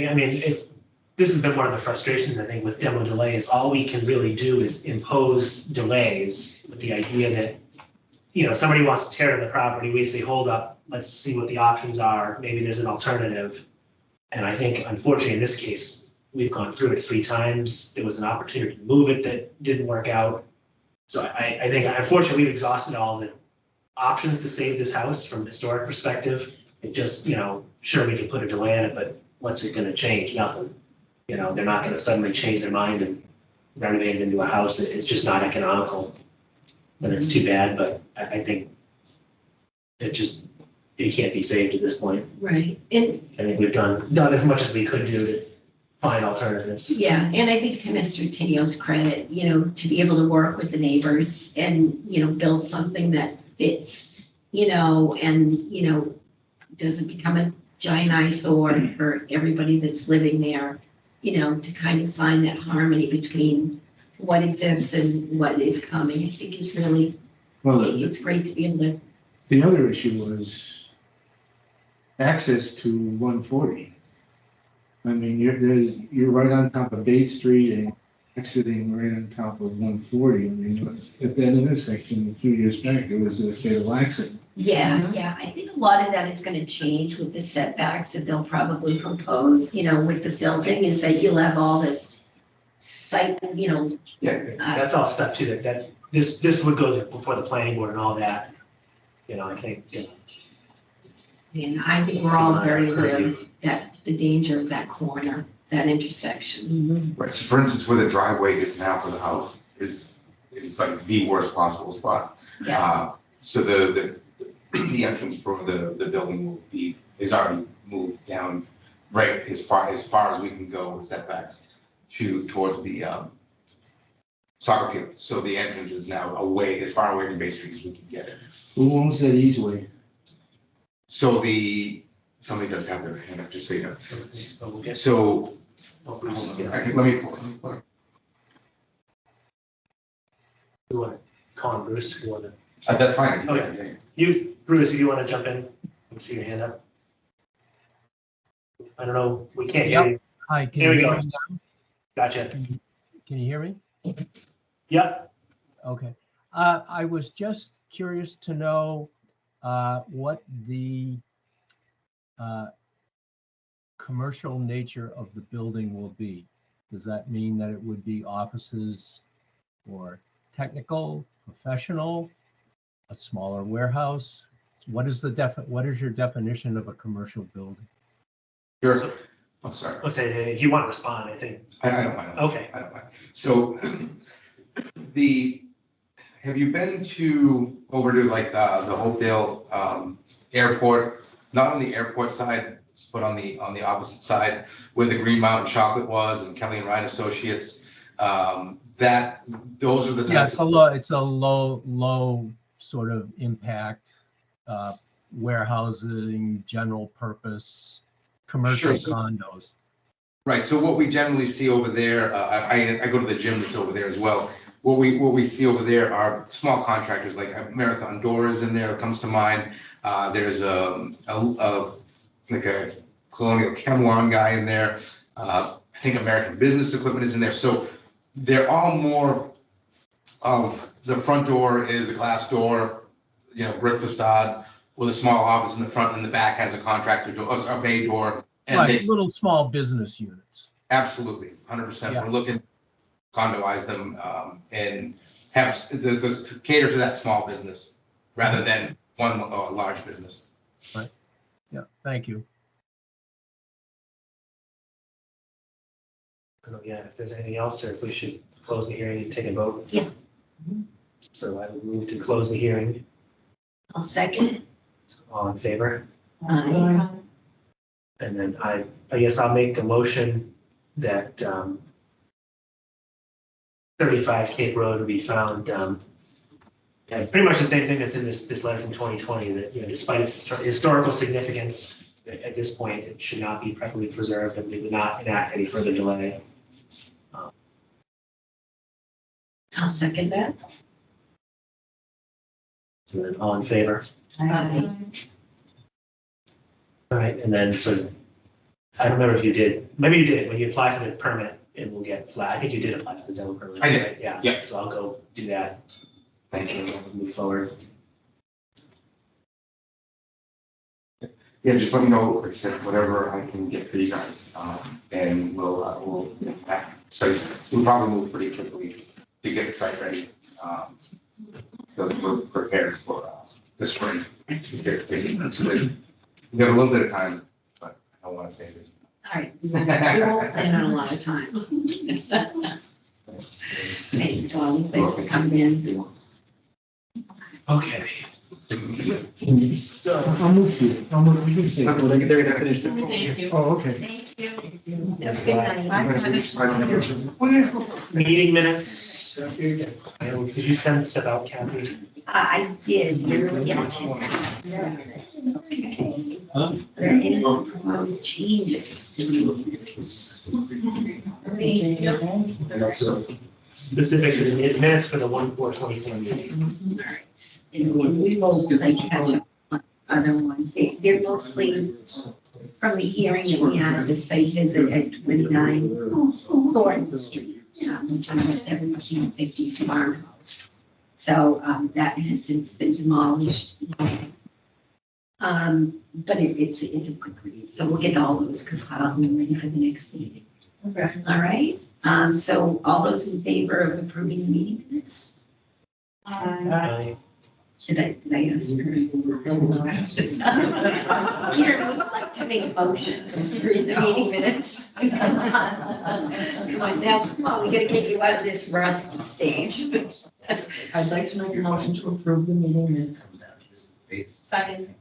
this has been one of the frustrations, I think, with demo delays. All we can really do is impose delays with the idea that, somebody wants to tear down the property, we say, hold up, let's see what the options are. Maybe there's an alternative. And I think unfortunately, in this case, we've gone through it 3 times. There was an opportunity to move it that didn't work out. So I think unfortunately, we've exhausted all the options to save this house from a historic perspective. It just, sure, we could put a delay in it, but what's it gonna change? Nothing. They're not gonna suddenly change their mind and renovate it into a house that is just not economical. And it's too bad, but I think it can't be saved at this point. Right, and I think we've done as much as we could do to find alternatives. yeah, and I think to Mr. Tenio's credit, to be able to work with the neighbors and, build something that fits, and, doesn't become a giant eyesore for everybody that's living there, to kind of find that harmony between what exists and what is coming, I think is really, Well, it's great to be able to, the other issue was access to 140. You're right on top of Bates Street and exiting right on top of 140. At that intersection a few years back, it was a fatal accident. yeah, I think a lot of that is gonna change with the setbacks that they'll probably propose, with the building, is that you'll have all this site, Yeah, That's all stuff too, that this would go before the planning board and all that. I think, and I think we're all very aware of that, the danger of that corner, that intersection. right, so for instance, where the driveway is now for the house is like the worst possible spot. Yeah, So the entrance for the building is already moved down right as far as we can go with setbacks towards the soccer field. So the entrance is now as far away from Bay Street as we can get it. Who owns that easeway? So somebody does have their hand up, just so you know. but we'll get. So, we'll hold on, get- let me pull it. You want to call him Bruce? You want to? That's fine. Okay. Yeah. You, Bruce, if you want to jump in, I see your hand up. I don't know, we can't hear you. Hi, can Here you we hear go. me now? Gotcha. Can you hear me? Yep. Okay. I was just curious to know what the commercial nature of the building will be. Does that mean that it would be offices or technical, professional, a smaller warehouse? What is your definition of a commercial building? Sure. I'm sorry. Let's say if you want to respond, I think. I don't mind. Okay. I don't mind. So have you been over to like the Hopedale airport, not on the airport side, but on the opposite side where the Green Mountain Chocolate was and Kelly and Ryan Associates? Those are the Yeah, types. it's a low sort of impact warehousing, general purpose, commercial Sure. condos. Right, so what we generally see over there, I go to the gym that's over there as well. What we see over there are small contractors, like Marathon Doors in there comes to mind. There's a Colonial Camelon guy in there. I think American Business Equipment is in there. So they're all more of the front door is a glass door, brick facade with a small office in the front, and the back has a contractor door, a bay door. And Right, little small business units. absolutely, 100%. Yeah. We're looking to condoize them and have cater to that small business rather than one large business. Yeah, thank you. I don't know, yeah, if there's anything else, or if we should close the hearing and take a vote. Yeah. So I would move to close the hearing. I'll second. All in favor? Aye. And then I guess I'll make a motion that 35 Cape Road will be found, and pretty much the same thing that's in this letter from 2020, that, despite its historical significance, at this point, it should not be preferably preserved, and we would not enact any further delay. I'll second that. So then all in favor? Aye. All right, and then, so, I don't remember if you did, maybe you did, when you apply for the permit, it will get flat. I think you did apply for the demo permit. I did. Right? Yeah. Yeah. So I'll go do that. Thank you. And we'll move forward. Yeah, just let me know, like I said, whatever I can get for you guys, and we'll get back. So we'll probably move pretty quickly to get the site ready, so that we're prepared for the spring. We have a little bit of time, but I don't want to say this. All right, we won't plan on a lot of time. Thanks to all, thanks for coming in. Okay. So. I'll move to, you can say. They're gonna finish the. Thank you. Oh, okay. Thank you. Have a good night. Meeting minutes. Did you send stuff out, Kathy? I did, you really get a chance. Okay. Are there any proposed changes to the Specifically, the minutes for the 1/4/24 meeting. All right. And we will like catch up on other ones. They're mostly from the hearing that we had, the site visit at 29 Thornton Street. It's on the 1750s farmhouse. So that has since been demolished. But it's a quick read, so we'll get all those compiled and ready for the next meeting. All right, so all those in favor of approving the meeting minutes? Did I ask for? Karen, would you like to make a motion to approve the meeting minutes? Come on, now, come on, we gotta get you out of this rust stage. I'd like to make a motion to approve the meeting minutes. Second.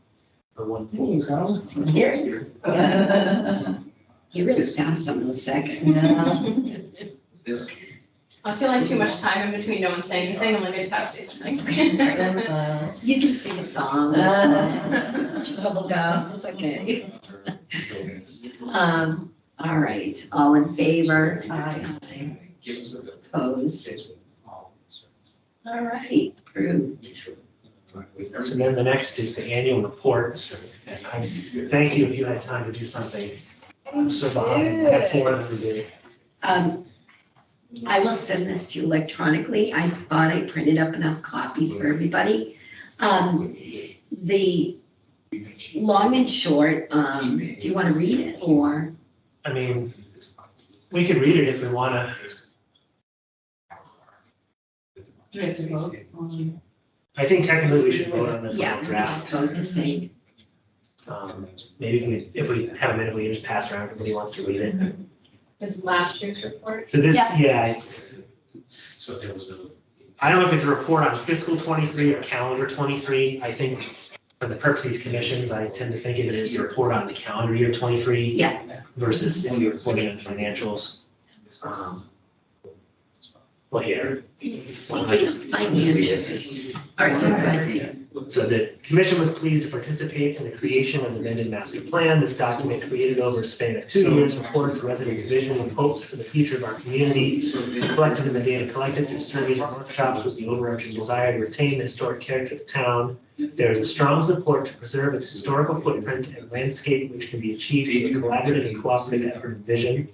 The 1/4. There you go. Here. You're really fast on those seconds. This. I feel like too much time in between no one saying anything, and like I just have to say something. You can sing a song, bubble gum, it's okay. All right, all in favor? Aye. Opposed? All right, approved. So then the next is the annual report. And I thank you if you had time to do something. So I had 4 of them to do. I will send this to you electronically. I thought I printed up enough copies for everybody. The long and short, do you want to read it or? I mean, we could read it if we want Do we have to vote on? to. I think technically we should vote on the Yeah, final we draft. just vote to say. Maybe if we have a minute, we can just pass around if everybody wants to read it. Is last year's report. So this, Yeah. yeah, it's, I don't know if it's a report on fiscal 23 or calendar 23. I think for the purpose of these commissions, I tend to think of it as a report on the calendar year 23. Yeah. Versus if you're reporting on financials. Well, here. Financials. All right, so go ahead. So the commission was pleased to participate in the creation of the amended master plan. This document created over a span of 2 years reports residents' vision and hopes for the future of our community. Collected in the data collected through surveys and workshops was the overarching desire to retain the historic character of the town. There is a strong support to preserve its historical footprint and landscape, which can be achieved through a collaborative and cooperative effort and vision.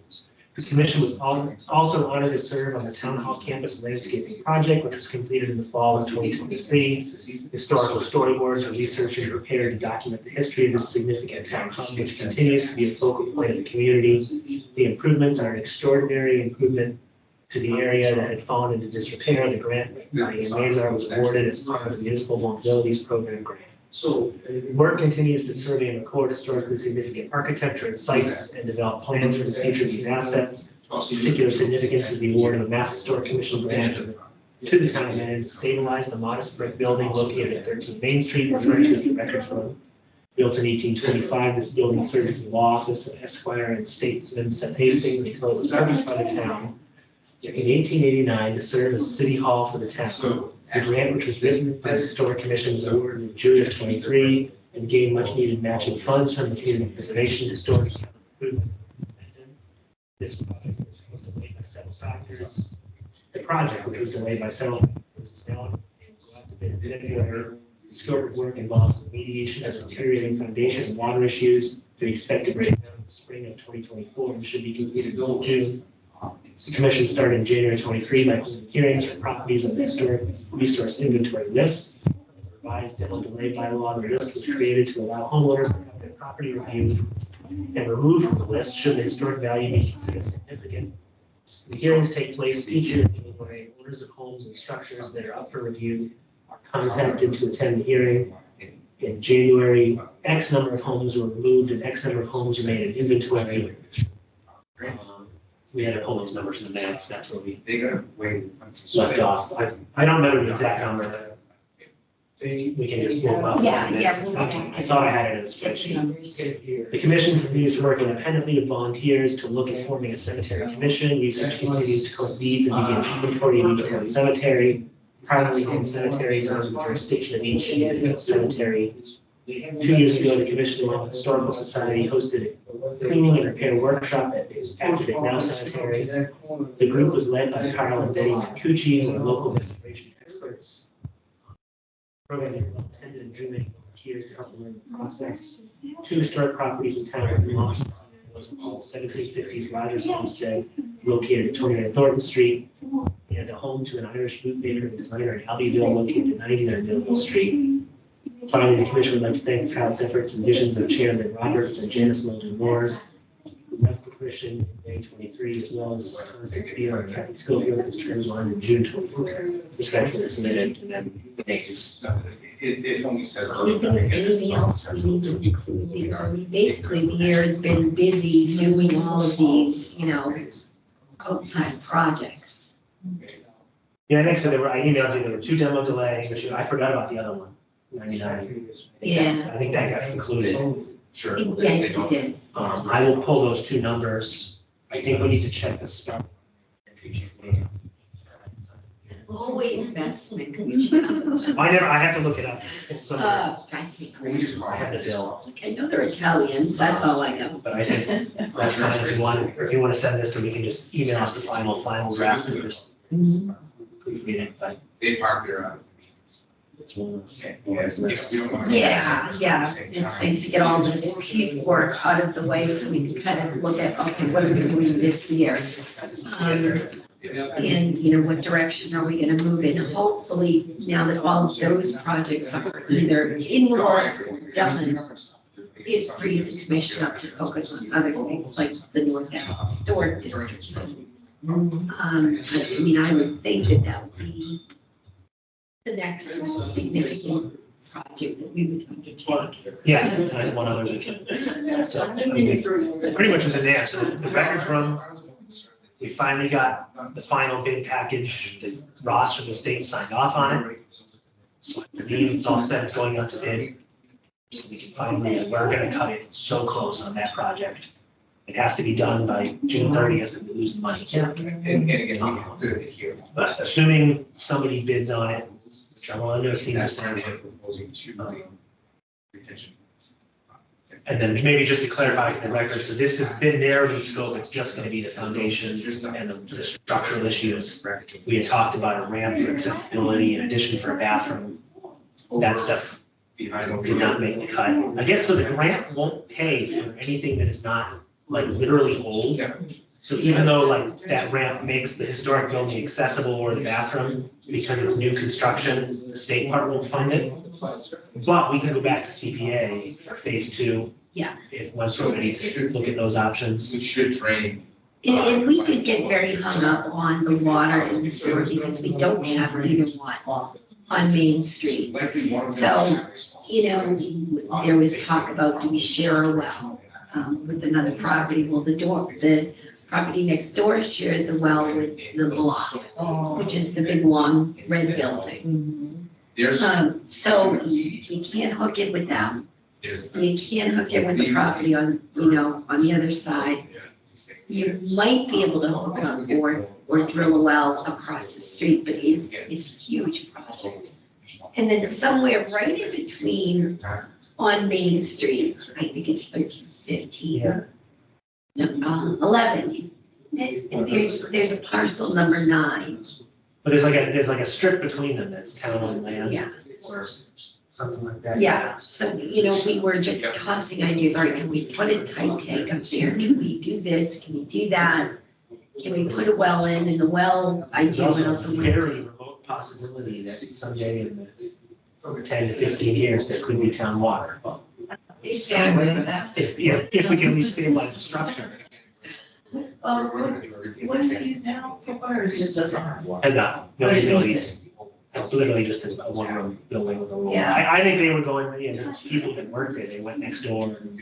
The commission was also honored to serve on the town hall campus landscaping project, which was completed in the fall of 2023. Historical storyboards were researched and prepared to document the history of this significant town hall, which continues to be a focal point of the community. The improvements are an extraordinary improvement to the area that had fallen into disrepair. The grant by Mazar was awarded as part of the Municipal Vulnerabilities Program grant. So work continues to survey and record historically significant architecture and sites and develop plans for the future of these assets. Particular significance was the award of a Mass Historic Commission grant to the town of Manning to stabilize the modest brick building located at 13 Main Street, referred to as the Record Room. Built in 1825, this building served as the law office of Esquire and Statesman Seth Hastings until it was purchased by the town in 1889 to serve as city hall for the town. The grant, which was written by the Historic Commission, was awarded in June of 23 and gained much needed matching funds from the Community Preservation Historic Improvement. This project was delayed by several factors. The project, which was delayed by several factors, is now go out to bid in February. The scope of work involves remediation of deteriorating foundation and water issues that we expect to break down in the spring of 2024 and should be completed in June. The commission started in January 23 by holding hearings for properties on the historic resource inventory list. The revised demo delay bylaw, the list was created to allow homeowners to have their property reviewed and removed from the list should the historic value be considered significant. The hearings take place each year in January. Owners of homes and structures that are up for review are contacted to attend the hearing. In January, X number of homes were removed and X number of homes were made an inventory. We had to pull those numbers in the minutes, that's where we left off. I don't remember the exact number. We can just pull them up. Yeah, in the yeah, minutes. we'll go back. I thought I had it in a Get the spreadsheet. numbers. The commission continues to work independently with volunteers to look at forming a cemetery commission. Research continues to collect leads and begin inventory of each town cemetery. Privately owned cemeteries are the jurisdiction of each individual cemetery. 2 years ago, the Commission on the Historical Society hosted a cleaning and repair workshop at the Now Cemetery. The group was led by Carl and Betty Mancucci, who are local restoration experts. The program is well attended and drew many volunteers to help learn the process. 2 historic properties in town were launched. Was called 1750s Rogers Homestead, located at 29 Thornton Street, and a home to an Irish bootmaker and designer in Abbeville, located at 99 Millville Street. Finally, the commission would like to thank the town's efforts and visions of Chairman Roberts and Janice Mulder Moores, who left the commission in May 23, as well as Constance Beal and Kathy Schofield, whose terms will end in June 24. Respectfully submitted, and then the names. It only says. Anything else we need to include, because I mean, basically the year has been busy doing all of these, outside projects. Yeah, I think so. I emailed you, there were 2 demo delays, which I forgot about the other one, 99. Yeah. I think that got concluded. Sure. Yeah, it did. I will pull those 2 numbers. I think we need to check the start. Always best, Mancucci. I have to look it up. It's somewhere. Drives me We crazy. just I have the bill, I know they're Italian, that's all I know. but I think that's fine if you want to send this, so we can just email us the final draft of this. We proofread it, but. They park there. Yeah, it's nice to get all this paperwork out of the way so we can kind of look at, okay, what are we doing this year? And, you know, what direction are we gonna move in? Hopefully, now that all of those projects are either in course or done, it frees the commission up to focus on other things like the North End Historic District. I mean, I would think that that would be the next significant project that we would undertake. Yeah, I had one other weekend. So, I mean, pretty much was in there. So the records room, we finally got the final bid package that Ross from the state signed off on it. So I believe it's all set, it's going out to bid. So we can finally, we're gonna cut it so close on that project. It has to be done by June 30th and we lose the money. And again, we have to adhere. But assuming somebody bids on it, which I want to see That's this. why we're proposing 2 million retention. And then maybe just to clarify for the record, so this has been narrowed in scope, it's just gonna be the foundation and the structural issues. We had talked about a ramp for accessibility in addition for a bathroom. That stuff did not make the cut. I guess so the grant won't pay for anything that is not like literally old. Yeah. So even though like that ramp makes the historic building accessible or the bathroom, because it's new construction, the state part won't fund it. But we can go back to CPA for phase 2. Yeah. If once we're ready to look at those options. We should drain. And we did get very hung up on the water and the sewer because we don't have either one on Main Street. So, you know, there was talk about, do we share a well with another property? Well, the property next door shares a well with the block, which is the big, long, red building. So you can't hook in with them. You can't hook in with the property on, you know, on the other side. You might be able to hook up or drill a well across the street, but it's a huge project. And then somewhere right in between on Main Street, I think it's 13, 15. Yeah. No, 11. There's a parcel number 9. But there's like a strip between them that's town-owned land. Yeah. Or something like that. Yeah, so, you know, we were just tossing ideas, all right, can we put a tight tank up there? Can we do this? Can we do that? Can we put a well in? And the well, There's idea went also out a the window. very remote possibility that someday in the over 10 to 15 years, there could be town water. Exactly. If, you know, if we can at least stabilize the structure. What is it used now for water? It's just doesn't have water. Has not, no utilities. It's literally just a one-room building with a little. Yeah. I think they were going, you know, people that worked there, they went next door and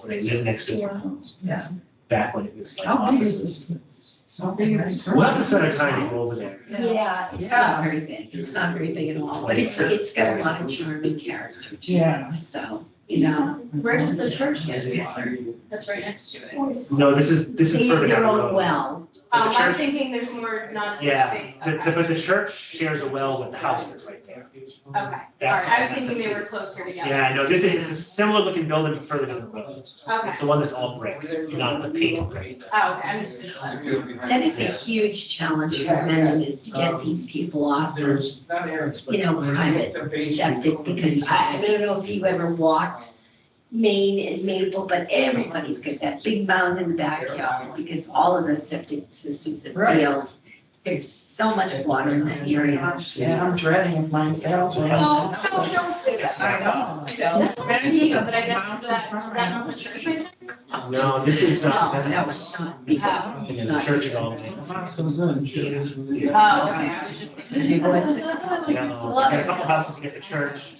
or they lived next door. Yeah. Back when it was like How big is offices. So big is it? We'll have to set a time to go over there. Yeah, it's not very big. It's not very big at all, but it's got a lot of charm and character to Yeah. it, so, you know. Where does the church get its water? That's right next to it. No, this is further down Their the own road. well. But the I'm church- thinking there's more, not as much Yeah, space. but the church shares a well with the house that's right there. Okay, all right, That's- I was that's thinking the they two. were closer together. Yeah, no, this is, it's a similar looking building, but further down the road. Okay, It's the one that's all brick, not the painted brick. oh, okay, I'm just visualizing. That is a huge challenge for Mendon is to get these people off of, you know, private septic, because I don't know if you ever walked Maine and Maple, but everybody's got that big mound in the backyard, because all of those septic systems have Right. failed. There's so much water in that area. Yeah, I'm dreading if mine fails. Oh, so don't say that. I know. That's Bendigo, but I guess is that not the church right there? No, this is, No, that's a that house. was not big. And then the church is all. Oh, okay, I was just thinking. No, we got a couple houses to get the church,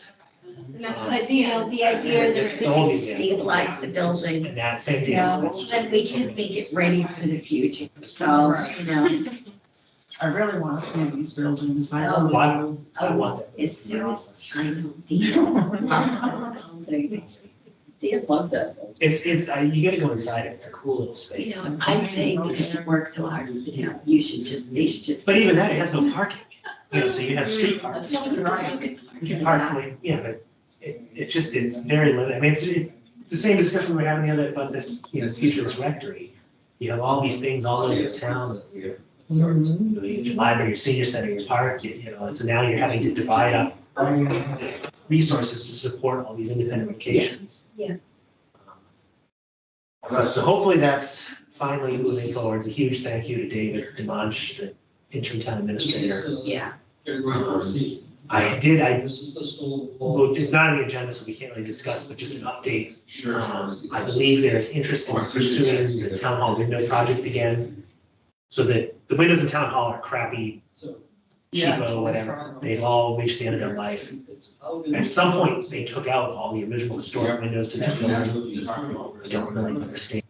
But, you know, the idea is that we can stabilize the building, and that same deal. It's just- then we can make it ready for the future. So, you know, I really want to paint these buildings. I So- don't Why? know. I want that. as soon as I know Dean loves that. Dean loves that. It's, you gotta go inside it, it's a cool little You space. know, I'm saying because it works so hard with the town, they should just. But even that, it has no parking, you know, so you have street parking. No, you You can park like, yeah, but it's very limited. I mean, it's the same discussion we were having the other, about this, you know, futurist rectory. You have all these things all over town. Your library, your senior center, your park, you know, and so now you're having to divide up resources to support all these independent locations. Yeah. So hopefully that's finally moving forward. It's a huge thank you to David Demonch, the interim town administrator. Yeah. Well, it's not on the agenda, so we can't really discuss, but just an update. I believe there's interest in pursuing the town hall window project again. So that the windows in town hall are crappy, cheapo, whatever. They've all reached the end of their life. At some point, they took out all the original historic windows to that building. Don't really understand.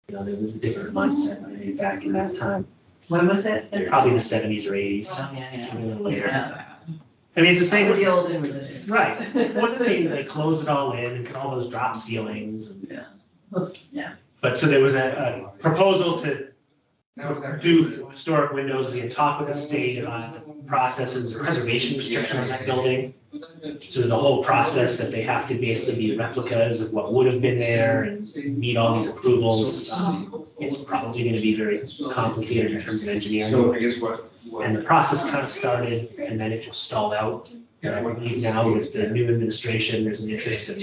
You know, there was a different mindset I think, back in that time. When was it? Probably the 70s or 80s. Oh, yeah, a little yeah. later. Yeah. I mean, it's the same with The old and religion. right. One thing, they closed it all in and put all those drop ceilings. And, Yeah. but so there was a proposal to do historic windows. We had talked with the state about the processes, preservation restriction on that building. So there's a whole process that they have to basically be replicas of what would have been there and meet all these approvals. It's probably going to be very complicated in terms of engineering. So I guess And the process kind of started and then it just stalled out. And I believe now with the new administration, there's an interest in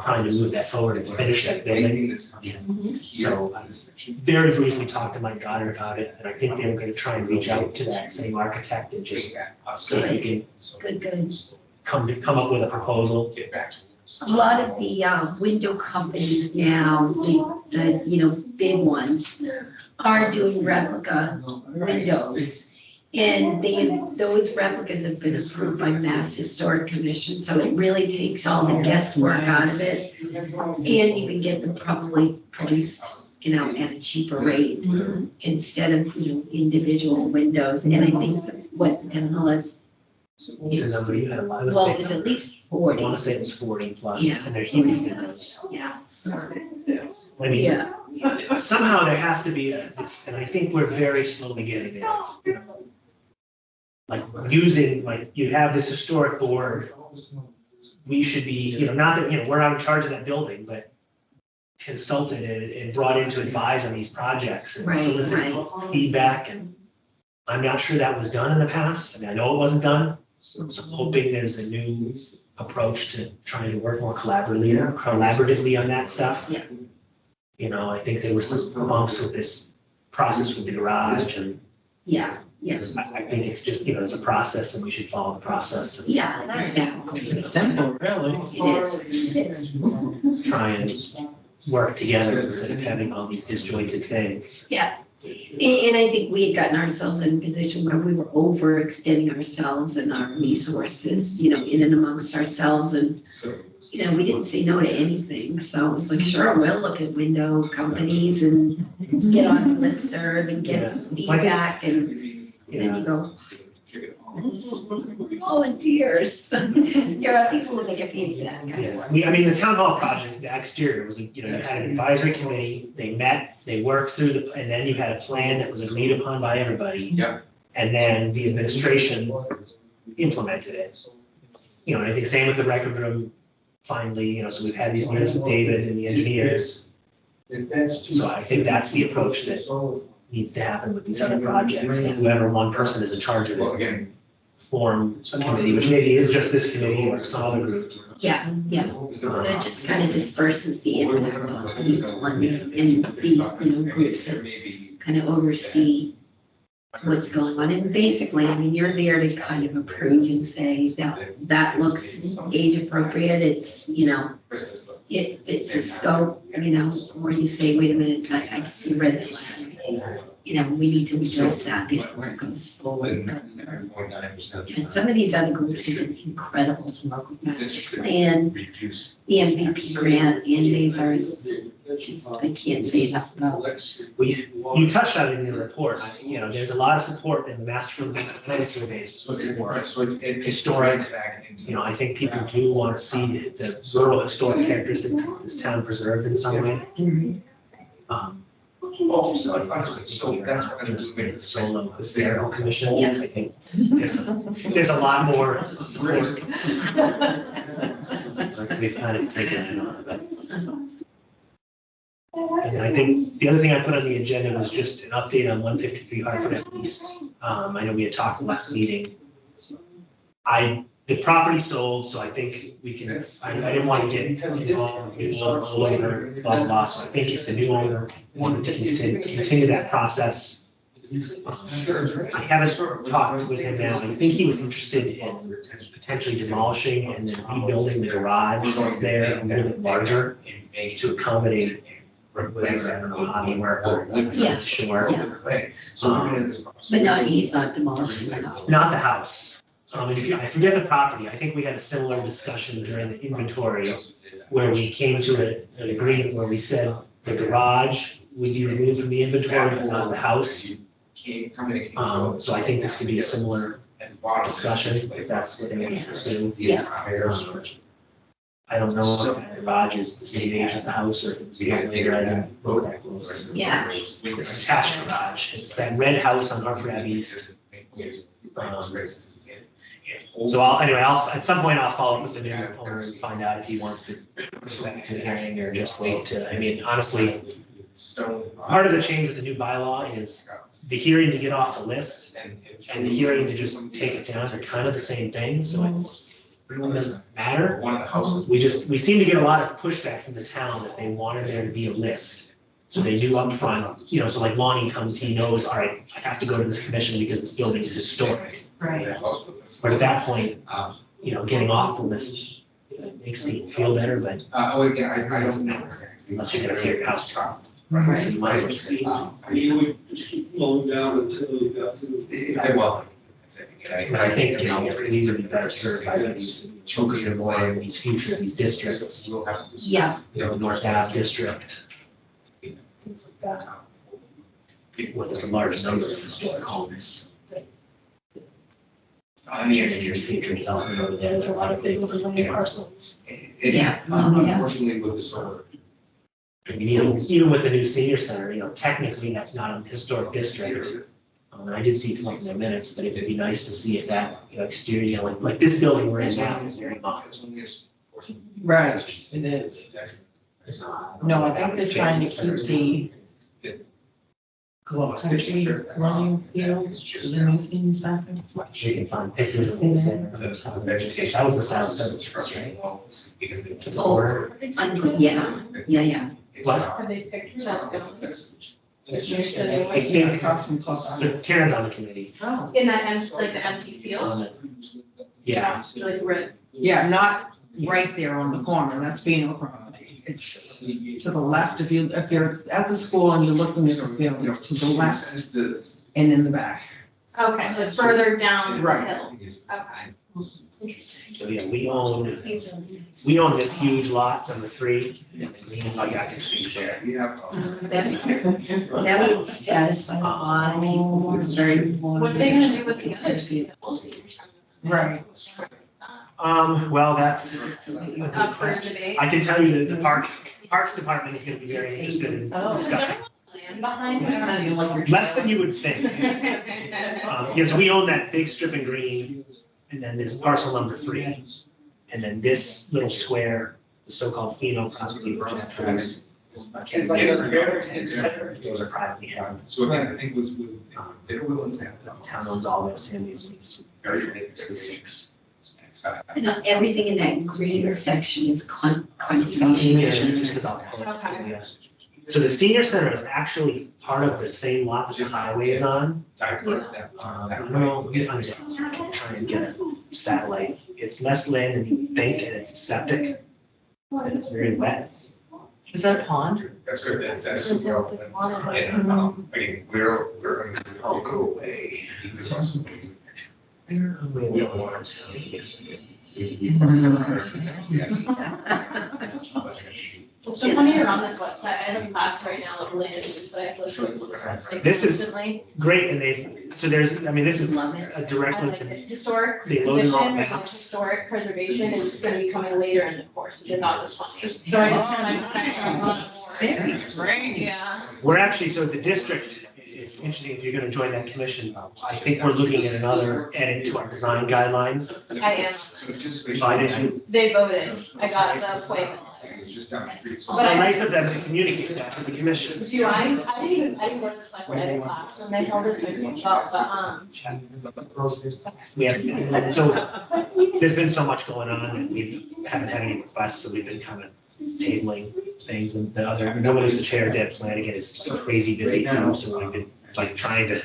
trying to move that forward and finish that building. So very briefly talked to Mike Goddard about it, and I think they were going to try and reach out to that same architect and just see if he Good. can come up with a proposal. A lot of the window companies now, the you know, big ones, are doing replica windows. And those replicas have been approved by Mass Historic Commission, so it really takes all the guesswork out of it. And you can get them probably produced, you know, at a cheaper rate instead of, you know, individual windows. And I think what the town hall is, What's the number you had? A lot of well, it was at least I want 40. to say it was 40 plus, Yeah. and they're huge windows. Yeah. I mean, Yeah. somehow there has to be this, and I think we're very slowly getting there. Like using, like you have this historic board, we should be, you know, not that, you know, we're not in charge of that building, but consulted and brought in to advise on these projects and Right, solicit right. feedback. And I'm not sure that was done in the past. I mean, I know it wasn't done. So I'm hoping there's a new approach to trying to work more collaboratively on that stuff. Yeah. You know, I think there were some bumps with this process with the garage and Yeah. I think it's just, you know, there's a process and we should follow the process. And Yeah, exactly. It's simple, really. It is. try and work together instead of having all these disjointed things. Yeah. And I think we had gotten ourselves in a position where we were overextending ourselves and our resources, you know, in and amongst ourselves. And, you know, we didn't say no to anything. So it was like, sure, we'll look at window companies and get on the listserv and get feedback. And then you go, volunteers. There are people who get paid for that kind of work. I mean, the town hall project, the exterior was, you know, you had an advisory committee, they met, they worked through and then you had a plan that was agreed upon by everybody. Yeah. And then the administration implemented it. You know, and I think same with the record room, finally, you know, so we've had these meetings with David and the engineers. So I think that's the approach that needs to happen with these other projects. And whoever one person is in charge of Well, it, again, form a committee, which maybe is just this committee or some other group. Yeah. But it just kind of disperses the impact on people and the, you know, groups that kind of oversee what's going on. And basically, I mean, you're there to kind of approve and say that looks age appropriate. It's, you know, it's a scope, you know, or you say, wait a minute, I see red flag. You know, we need to address that before it goes forward. And some of these other groups have been incredible to work with Master Plan, the MVP grant, and these are just, I can't say enough about. You touched on it in your report, you know, there's a lot of support in the master plan surveys for historic. You know, I think people do want to see the rural historic characteristics of this town preserved in some way. so that's what I'm saying. The Solo Historical Commission, Yeah. I think there's a lot more support. We've kind of taken it on, but And then I think the other thing I put on the agenda was just an update on 153 Hartford Ave East. I know we had talked last meeting. The property sold, so I think we can, I didn't want to get involved in all over, blah, blah, blah. So I think if the new owner wanted to continue that process, I haven't talked with him now. I think he was interested in potentially demolishing and then rebuilding the garage that's there a little bit larger to accommodate whatever, I don't know, hobby work or Yeah. sure. But not, he's not demolishing the house. Not the house. I forget the property, I think we had a similar discussion during the inventory where we came to an agreement where we said the garage would be removed from the inventory, but not the house. So I think this could be a similar discussion, if that's what they want to pursue. Yeah. I don't know if the garage is the same age as the house or if it's built later. I didn't look that close. Yeah. It's attached garage, it's that red house on Hartford Ave East. So I'll, at some point I'll follow up with the new owner and find out if he wants to push back to the hearing or just wait to, I mean, honestly, part of the change with the new bylaw is the hearing to get off the list and the hearing to just take it down are kind of the same thing, so it really doesn't matter. We seem to get a lot of pushback from the town that they wanted there to be a list. So they knew up front, so like Lonnie comes, he knows, all right, I have to go to this commission because this building is historic. Right. But at that point, getting off the list makes me feel better, but Again, I don't know. unless you're gonna tear your house down. Right. So you might as well wait. You would just keep flowing down until you got to. Well. But I think, we need to be better served by these, focusing more on these districts, Yeah. the North Ave district. Things like that. Where there's a large number of historic homes. In the near future, development over there, there's a lot of big parcels. Yeah. Unfortunately, with the solar. Even with the new senior center, technically that's not a historic district. And I did see it come up in the minutes, but it would be nice to see if that, exterior, like this building we're in now is very modern. Right, it is. No, I think they're trying to keep the colonial fields to the new senior center. You can find pictures of things there. That was the south side, right? To the corner. Yeah. What? Are they pictures that's going? I think, Across from Club. so Karen's on the committee. Oh. In that empty, like the empty field? Yeah, Like red. Yeah, not right there on the corner, that's Vino property. It's to the left, if you're at the school and you're looking at the field, it's to the left and in the back. Okay, so further down the Right. hill. Okay. so yeah, we own this huge lot, number 3. I can speak share. That would satisfy a lot of people. It's very. What are they gonna do with the others? We'll see. Right. Well, that's a good Up for question. debate. I can tell you that the Parks Department is gonna be very interested in Oh. discussing. Land behind It's not even like it. you're. Less than you would think. Yes, we own that big strip in green, and then this parcel number 3. And then this little square, the so-called Pheno property, which is. Those are privately held. So again, I think was with, they're willing to have. The town owns all this, and these Very big 6. And everything in that green section is conservation. Just because I'll pull it from the, so the senior center is actually part of the same lot that the highway is on. I don't know, let me find it. Try and get a satellite. It's less land than you would think, and it's septic. And it's very wet. Is that a pond? That's good, that's. And, again, we're. Oh, go away. We don't want to tell you. So when you're on this website, I have a class right now of land use that I have listed on this website. This is- consistently. Great, and this is Love it. a direct link to Historic They load it on commission, maps. historic preservation, and it's gonna be coming later in the course, which is not as funny. So I just spent a lot more. Very great. Yeah. We're actually, so the district, it's interesting if you're gonna join that commission. I think we're looking at another edit to our design guidelines. I am, they voted, I got the appointment. It's just down the street. So nice of them to communicate that to the commission. Do I didn't go to the select edit class when they held this, but, We have, so there's been so much going on and we haven't had any requests, so we've been kind of tabling things and the other, no one is the chair, Deb Flanagan is crazy busy too, so we've been like trying to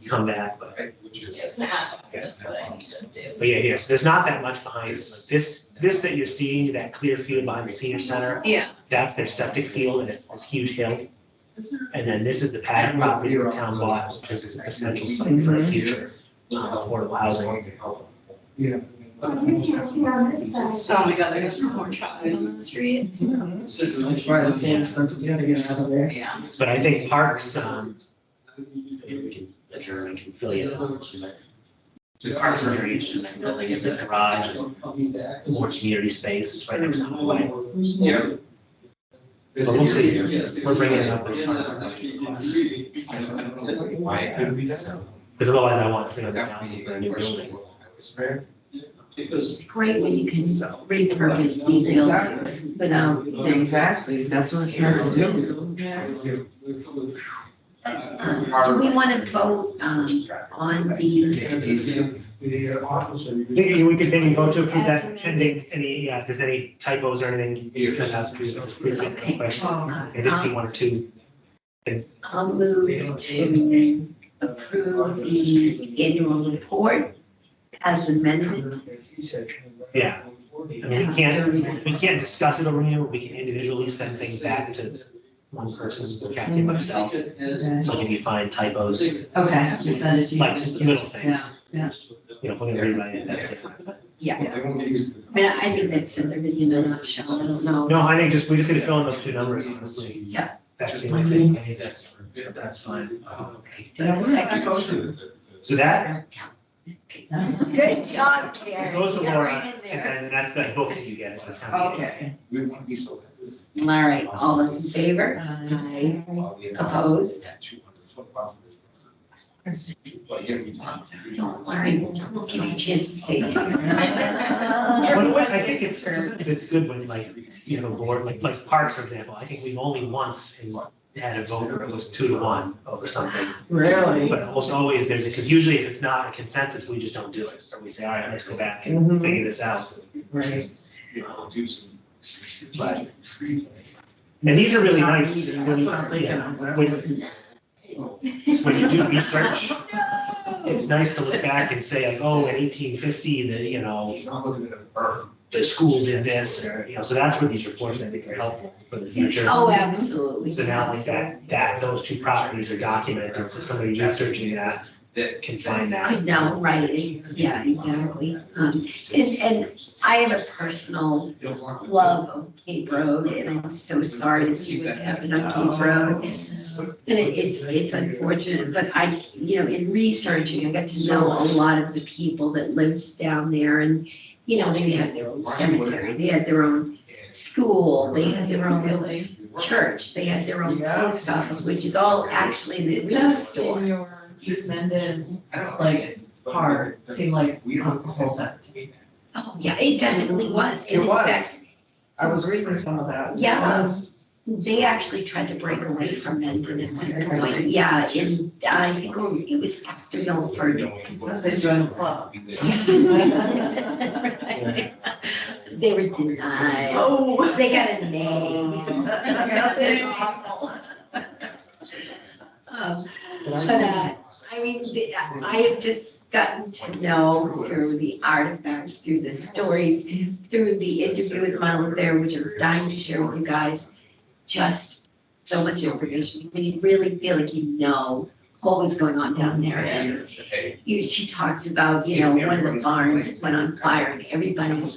come back, but. yeah, I was gonna ask about this, what I need to do. But yeah, here, so there's not that much behind it. Like this that you're seeing, that clear field behind the senior center, Yeah, that's their septic field and it's this huge hill. And then this is the pad property the town bought, which is a potential site for a future affordable housing. Yeah. oh my god, there's more traffic on the street. Right, that's the answer, because you gotta get out of there. Yeah. But I think parks, maybe we can adjourn, I can fill you in. Just parks and recreation, that building is a garage, and more community space, it's right next to the highway. Yeah. But we'll see, we're bringing it up as part of our budget request. Because otherwise I want 300,000 for a new building. It's great when you can repurpose these buildings without, Exactly, that's what it's trying to do. do we want to vote, on the, I think we could maybe vote to approve that pending any, yeah, if there's any typos or anything, you send out to approve it. I did see one or two things. I'll move to approve the annual report as amended. Yeah. I mean, we can't discuss it over here, but we can individually send things back to one person, Kathy and myself. So like if you find typos, Okay, just send it to you. like little things. Yeah. You know, if we're gonna rewrite it, that's different. Yeah, They won't get used to I mean, I think that says everything in a nutshell, I don't know. No, I think we just need to fill in those two numbers, honestly. Yeah. That's the only thing, I think that's fine. Okay. Do I have a second? So that Good job, Karen. goes to Get Laura, right in there. and that's that book that you get at the town meeting. Okay. We want to be so. All right, all those in favor? Aye. Opposed? Don't worry, we'll give you a chance to say. I think it's good when like, you have a board, like Parks, for example, I think we've only once had a vote where it was 2-1 over something. Really? But almost always there's because usually if it's not a consensus, we just don't do it. Or we say, all right, let's go back and figure this out. Right. But, and these are really nice. That's what I'm thinking of. When you do research, it's nice to look back and say like, oh, in 1850, the school did this, or, so that's where these reports I think are helpful for the future. Oh, absolutely. So now like that those two properties are documented, so somebody researching that can find that. Could know, right, yeah, exactly. And I have a personal love of Cape Road, and I'm so sorry to see what's happened on Cape Road. And it's unfortunate, but in researching, I got to know a lot of the people that lived down there, and, they had their own cemetery, they had their own school, they had their own church, they had their own post office, which is all actually in the real store. Your East Mendon, part, seemed like the whole set. Oh, yeah, it definitely was. And It in was. fact, I was reading some of that. Yeah. they actually tried to break away from Mendon at one point. Yeah, I think it was after Milford. They joined the club. They were denied. Oh. They got a name. I have just gotten to know through the artifacts, through the stories, through the interview with Milo there, which I'm dying to share with you guys, just so much information. When you really feel like you know what was going on down there. And she talks about, one of the barns went on fire and everybody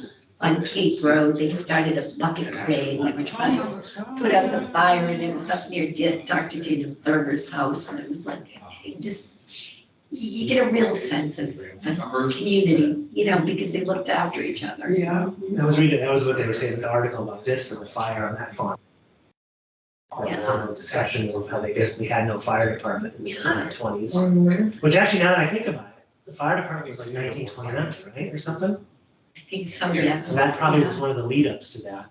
on Cape Road, they started a bucket brigade. They were trying to put out the fire, and it was up near Dr. Dana Thurber's house. And it was like, you get a real sense of community, because they looked after each other. Yeah. I was reading, that was what they were saying in the article about this and the fire on that farm. some discussions of how they basically had no fire department in the Yeah. 20s. Which actually, now that I think about it, the fire department was like 1929, right, or something? I think so, yeah. So that probably was one of the lead ups to that.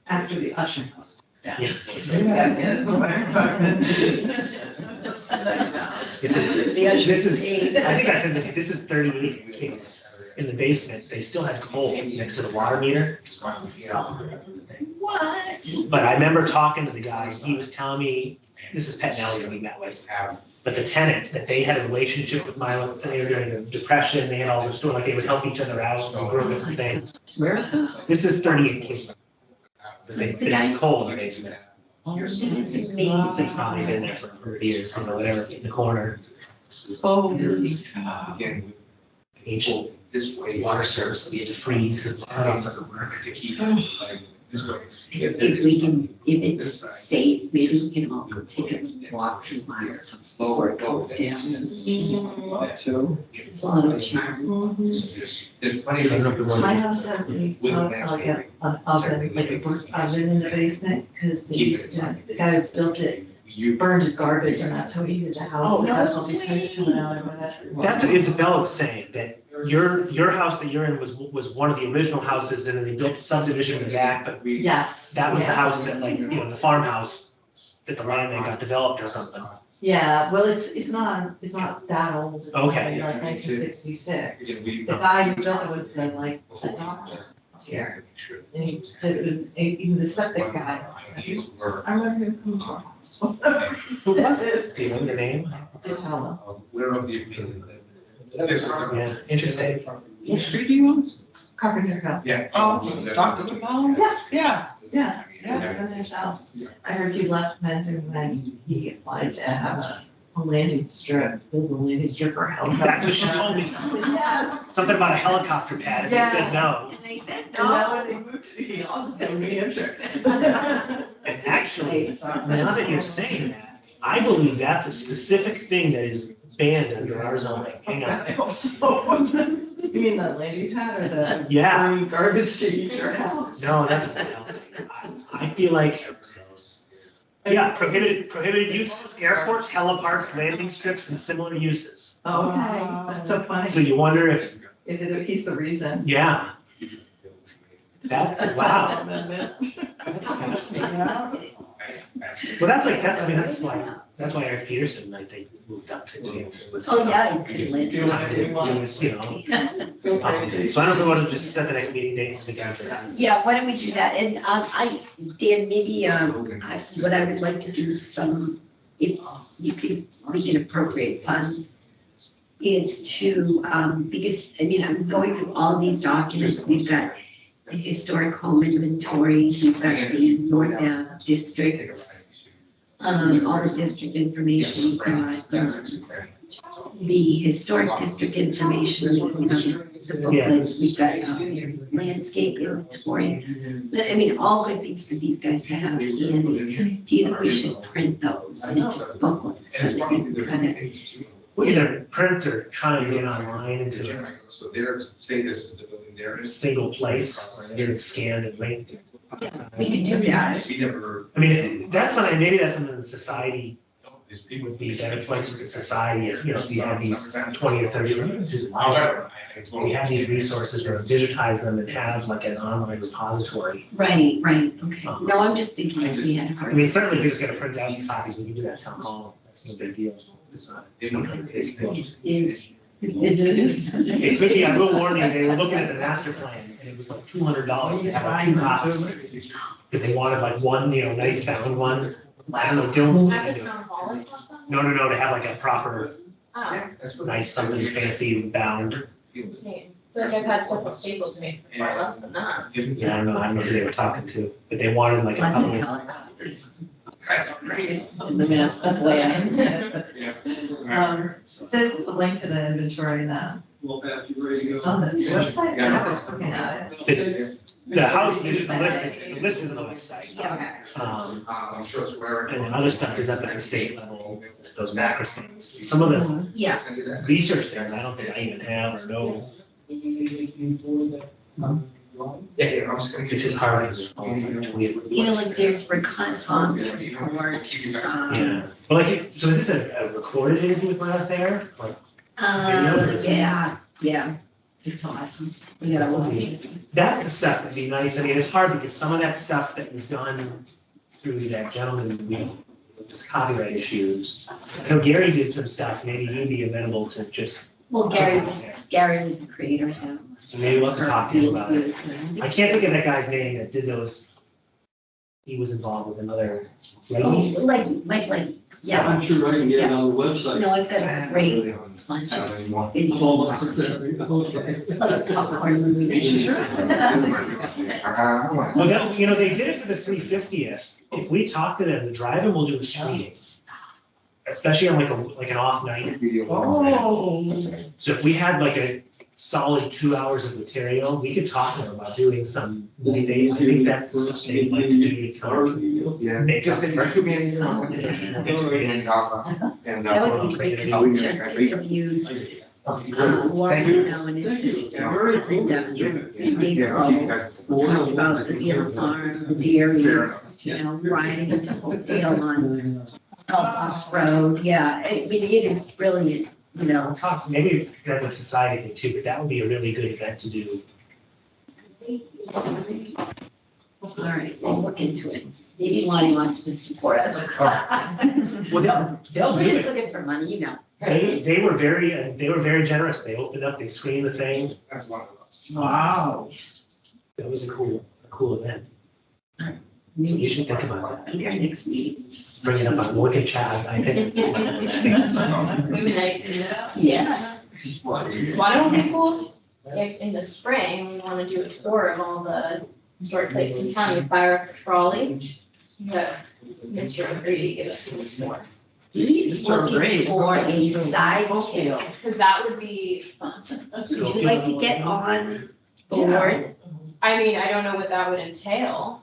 After the Usher House. Yeah. Yes, fire department. It's a- This is, I think I said this is 38 kilos in the basement. They still had coal next to the water meter. What? But I remember talking to the guy, and he was telling me, this is Pat Nelly that we met with, but the tenant, that they had a relationship with Milo, and they were during the Depression, they had all this story, like they would help each other out and grow different things. Where is this? This is 38 kilos. There's coal in the basement. It's probably been there for 100 years, you know, whatever, in the corner. Oh. Again, Ancient this way. water service that we had to freeze because the runoff doesn't work. To keep like this way. If we can, if it's safe, maybe we can all take a walk through Myers House before it goes down. It's a little charm. There's plenty of. My house has a, like an oven, like a work oven in the basement, because the guy who built it burned his garbage, and that's how he used the house. Oh, It has all these things coming out of it. That's what Isabella was saying, that your house that you're in was one of the original houses, and then they built a subdivision in the back, but Yes. that was the yeah. house that, like, you know, the farmhouse that the land then got developed or something. Yeah, well, it's not that old. It's Okay. Like 1966. The guy who built it was like a doctor here. And he did, even the septic guy. I remember him coming to our house. Who was it? Do you remember the name? DePello. We don't know the opinion. This is. Yeah, interesting. What street do you want? Carpenter Hill. Yeah. Oh, Dr. DePaul? Yeah. Yeah. Yeah, in his house. I heard he left Mendon when he applied to have a landing strip, build a landing strip for a helicopter. That's what she told me. Yes. Something about a helicopter pad, and they said no. And they said And now no. they moved to Austin, New Hampshire. And actually, now that you're saying that, I believe that's a specific thing that is banned under our zoning. Hang on. I hope so. You mean the landing pad or the Yeah. throwing garbage to your house? No, that's, I feel like, yeah, prohibited uses, airports, heliparks, landing strips, and similar uses. Oh, okay, that's so funny. So you wonder if, He's the reason. yeah. That's, wow. Amendment. Well, that's like, I mean, that's why Eric Peterson, I think, moved up to New Hampshire. Was Oh, yeah. he Doing did. this, you know. So I don't know if we want to just set the next meeting date for the guys. Yeah, why don't we do that? And Dan, maybe what I would like to do some, if you could, we can appropriate funds, is to, because, I mean, I'm going through all these documents. We've got the historic home inventory, we've got the North Ave districts, all the district information, we've got the historic district information, the booklets, we've got landscape inventory. But I mean, all good things for these guys to have handy. Do you think we should print those into booklets so that you can kind of? We either print or try and get online into So there, say this is the building there a is. single place, get it scanned and linked. We can do that. We never. I mean, if that's something, maybe that's something that society These people would be a better place for the society if, you know, if we have these 20 or 30. However, We have these resources or digitize them and have like an online repository. Right, okay. No, I'm just thinking if we had. I mean, certainly if we just gotta print out these copies, we can do that at town hall, that's no big deal. It's not. Is. It could be, I will warn you, they were looking at the master plan and it was like $200 to have like 2 copies. Because they wanted like one, you know, nice bound one. I don't know, Dylan's At gonna the do it. town hall, it was some? No, to have like a proper, Oh, nice, something fancy bound. it's neat. But I've had stuff with Staples made for far less than that. Yeah, I don't know who they were talking to, but they wanted like a Lots of couple. helicopters. In the master plan. There's a link to the inventory now. Well, Pat, you ready to It's go? on the website. I was looking at it. The house, the list is on the website. Yeah. I'm sure it's where. And then other stuff is up at the state level, it's those macros things. Some of the Yeah. research things, I don't think I even have or know. Yeah, I'm just gonna. It's just hard. You know, like there's reconnaissance reports. Yeah, but like, so is this a recorded interview we put out there? Like, Yeah, it's awesome. We gotta watch it. that's the stuff that'd be nice. I mean, it's hard because some of that stuff that was done through that gentleman, just copyright issues. I know Gary did some stuff, maybe he'd be amenable to just, Well, Gary was the creator of that. so maybe we'll have to talk to him about it. I can't think of that guy's name that did those. He was involved with another Oh, lady. like, yeah. I'm sure I can get it on the website. No, I've got a great bunch of videos. Hold on a second. Okay. Like popcorn movies. Well, that, you know, they did it for the 350th. If we talk to them, the drive-in will do a screening. Especially on like an off night. So if we had like a solid 2 hours of material, we could talk to them about doing some, I think that's the stuff they'd like to do to kind of Yeah, make up just for if you give me any. That would be great, because we just interviewed Warren now and his sister, and Dave Grohl. Talked about the deer farm, the dairies, you know, riding into Oakdale on South Road. Yeah, I mean, it is brilliant, you know. talk, maybe as a society thing too, but that would be a really good event to do. All right, we'll look into it. Maybe Lonnie wants to support us. Well, they'll We're do just it. looking for money, you know. They were very generous. They opened up, they screened the thing. Wow. That was a cool event. So you should think about that. Maybe our next meeting. Just Bring it up on, look at chat, I think. Maybe they, Yeah. why don't we cool if in the spring, we wanna do a tour of all the historic places in town, you fire up the trolley. But Mr. McCready give us a tour, He's looking for a sidekick. cause that would be fun. Would you like to get on board? I mean, I don't know what that would entail.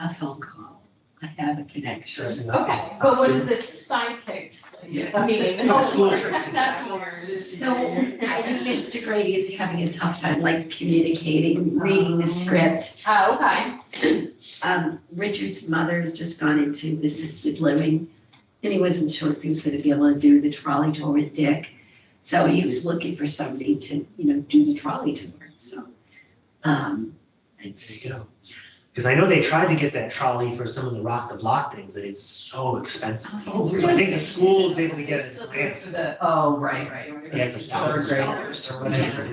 A phone call. I have a connection. Okay, but what is this sidekick? Like, I mean, that's more. So I think Mr. Grady is having a tough time like communicating, reading the script. Oh, okay. Richard's mother has just gone into assisted living, and he wasn't sure if he was gonna be able to do the trolley tour with Dick. So he was looking for somebody to, you know, do the trolley tour, so. It's, There you go. Because I know they tried to get that trolley for some of the Rock the Block things, and it's so expensive. So I think the school is able to get it grant. Oh, right. Yeah, it's like $1,000 or whatever.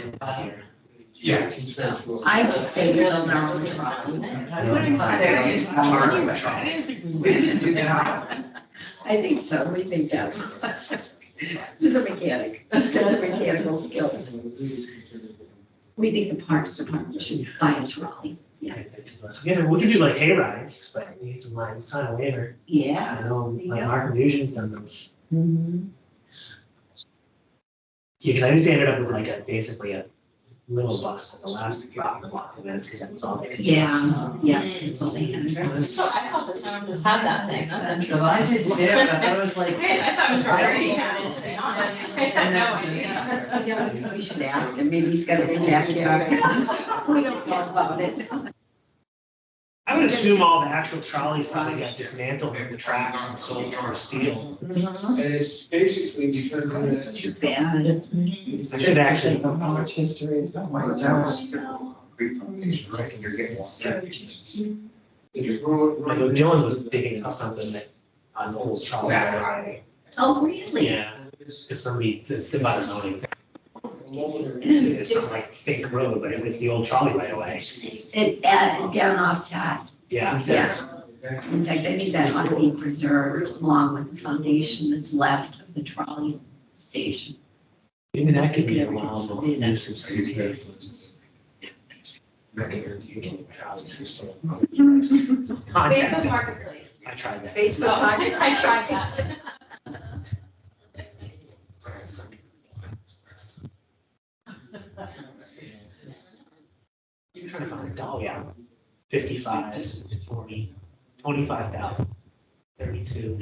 Yeah. I just say we build our own trolley. I think so, we think that. He's a mechanic, he's got the mechanical skills. We think the Parks Department should buy a trolley, yeah. So we can do like hay rides, but we need some like sign a waiver. Yeah. I know There you like go. Mark Nugent's done those. Mhm. Yeah, because I think they ended up with like basically a little bus at the last Rock the Block event, because that was all they could. do. Yeah, yeah, that's all they had. So I thought the town just had that thing, that's interesting. So I did too, but I was like. I thought it was very cool, to be honest, I had no idea. You know, we should ask him, maybe he's got a big backyard. We don't know about it. I would assume all the actual trolleys probably got dismantled at the tracks and sold for steel. And it's basically because. It's too bad. I should actually, How much history is that? You're getting. I know Dylan was digging into something that on the old trolley right away. Oh, really? Yeah, because somebody to buy a zoning. It's something like Fink Road, but it's the old trolley right away. It, down off that, Yeah. yeah. In fact, I think that ought to be preserved along with the foundation that's left of the trolley station. Maybe that could be a allowable use of CPA. Contact Facebook us. Marketplace. I tried that. Facebook Oh, Market. I tried that. You're trying to find a dollar, yeah. 55, 40, 25,000. 32.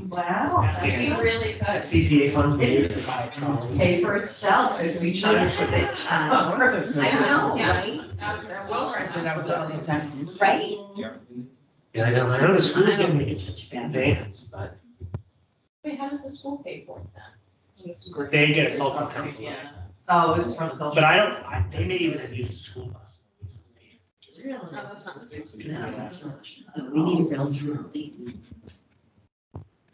Wow. You really could. CPA funds were used to buy a trolley. Pay for itself if we charge for the town. I know, Yeah. right? They're well rented out all the time. Right? Yeah, I know the school's I don't think getting it's such a bad. vans, but Wait, how does the school pay for it then? they get a cultural council. Yeah. Oh, it's from culture. But they may even have used a school bus recently. Really? Oh, that's not the school. No, that's not. We need a realtor. We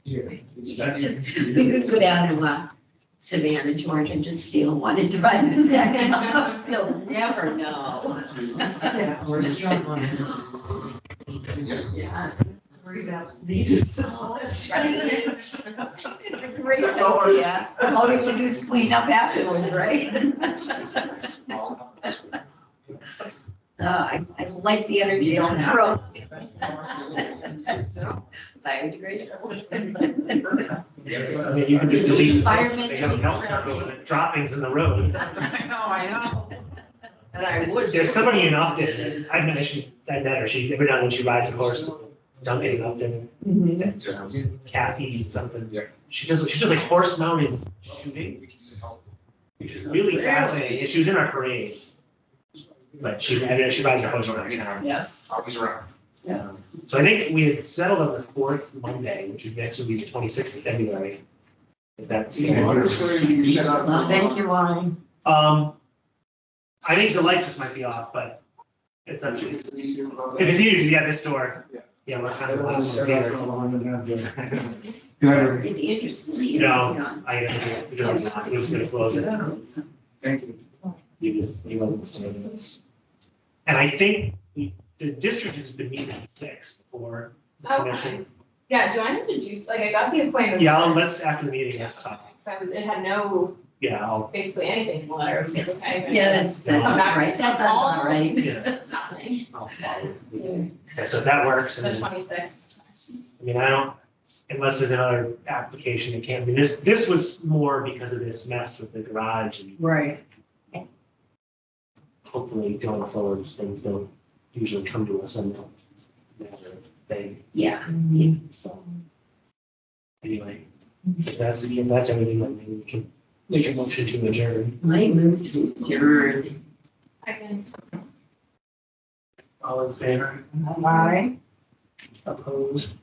could go down to Savannah, Georgia and just steal one and drive it back. You'll never know. Yeah, we're struggling. Yes. Worried about needs. Right. It's a great idea. All we have to do is clean up afterwards, right? I like the energy on this road. Biodegradable. I mean, you can just delete. Firemen They have milk droppings in the road. I know. And I would. There's somebody in Upton, I met her, she, every time when she rides a horse, Duncan in Upton, Kathy something. She does like horse mounted shooting. Which is really fascinating. She was in our parade. But she rides her horse around town. Yes. Always around. So I think we had settled on the fourth Monday, which would next would be the 26th of February. If that's. Well, thank you, Lonnie. I think the lights just might be off, but it's up to you. If it's easier, yeah, this door. Yeah, we're kind of the last one here. It's interesting. No, I didn't, the door's not, he was gonna close it. Thank you. He wasn't staying this. And I think the district has been meeting at 6 before the Okay. commission. Yeah, do I need to do, like, I got the appointment. Yeah, let's, after the meeting, let's talk. So it had no, Yeah, I'll, basically anything in the letter, it was like, okay. Yeah, that's all right. That sounds all right. yeah, It's happening, I'll follow. Okay, so if that works, the and 26th. I mean, I don't, unless there's another application, it can't, I mean, this was more because of this mess with the garage and Right. hopefully going forward, things don't usually come to us and they, Yeah. so. Anyway, if that's everything, then maybe we can make a motion to adjourn. I moved to adjourn. Second. All in favor? Bye. Opposed?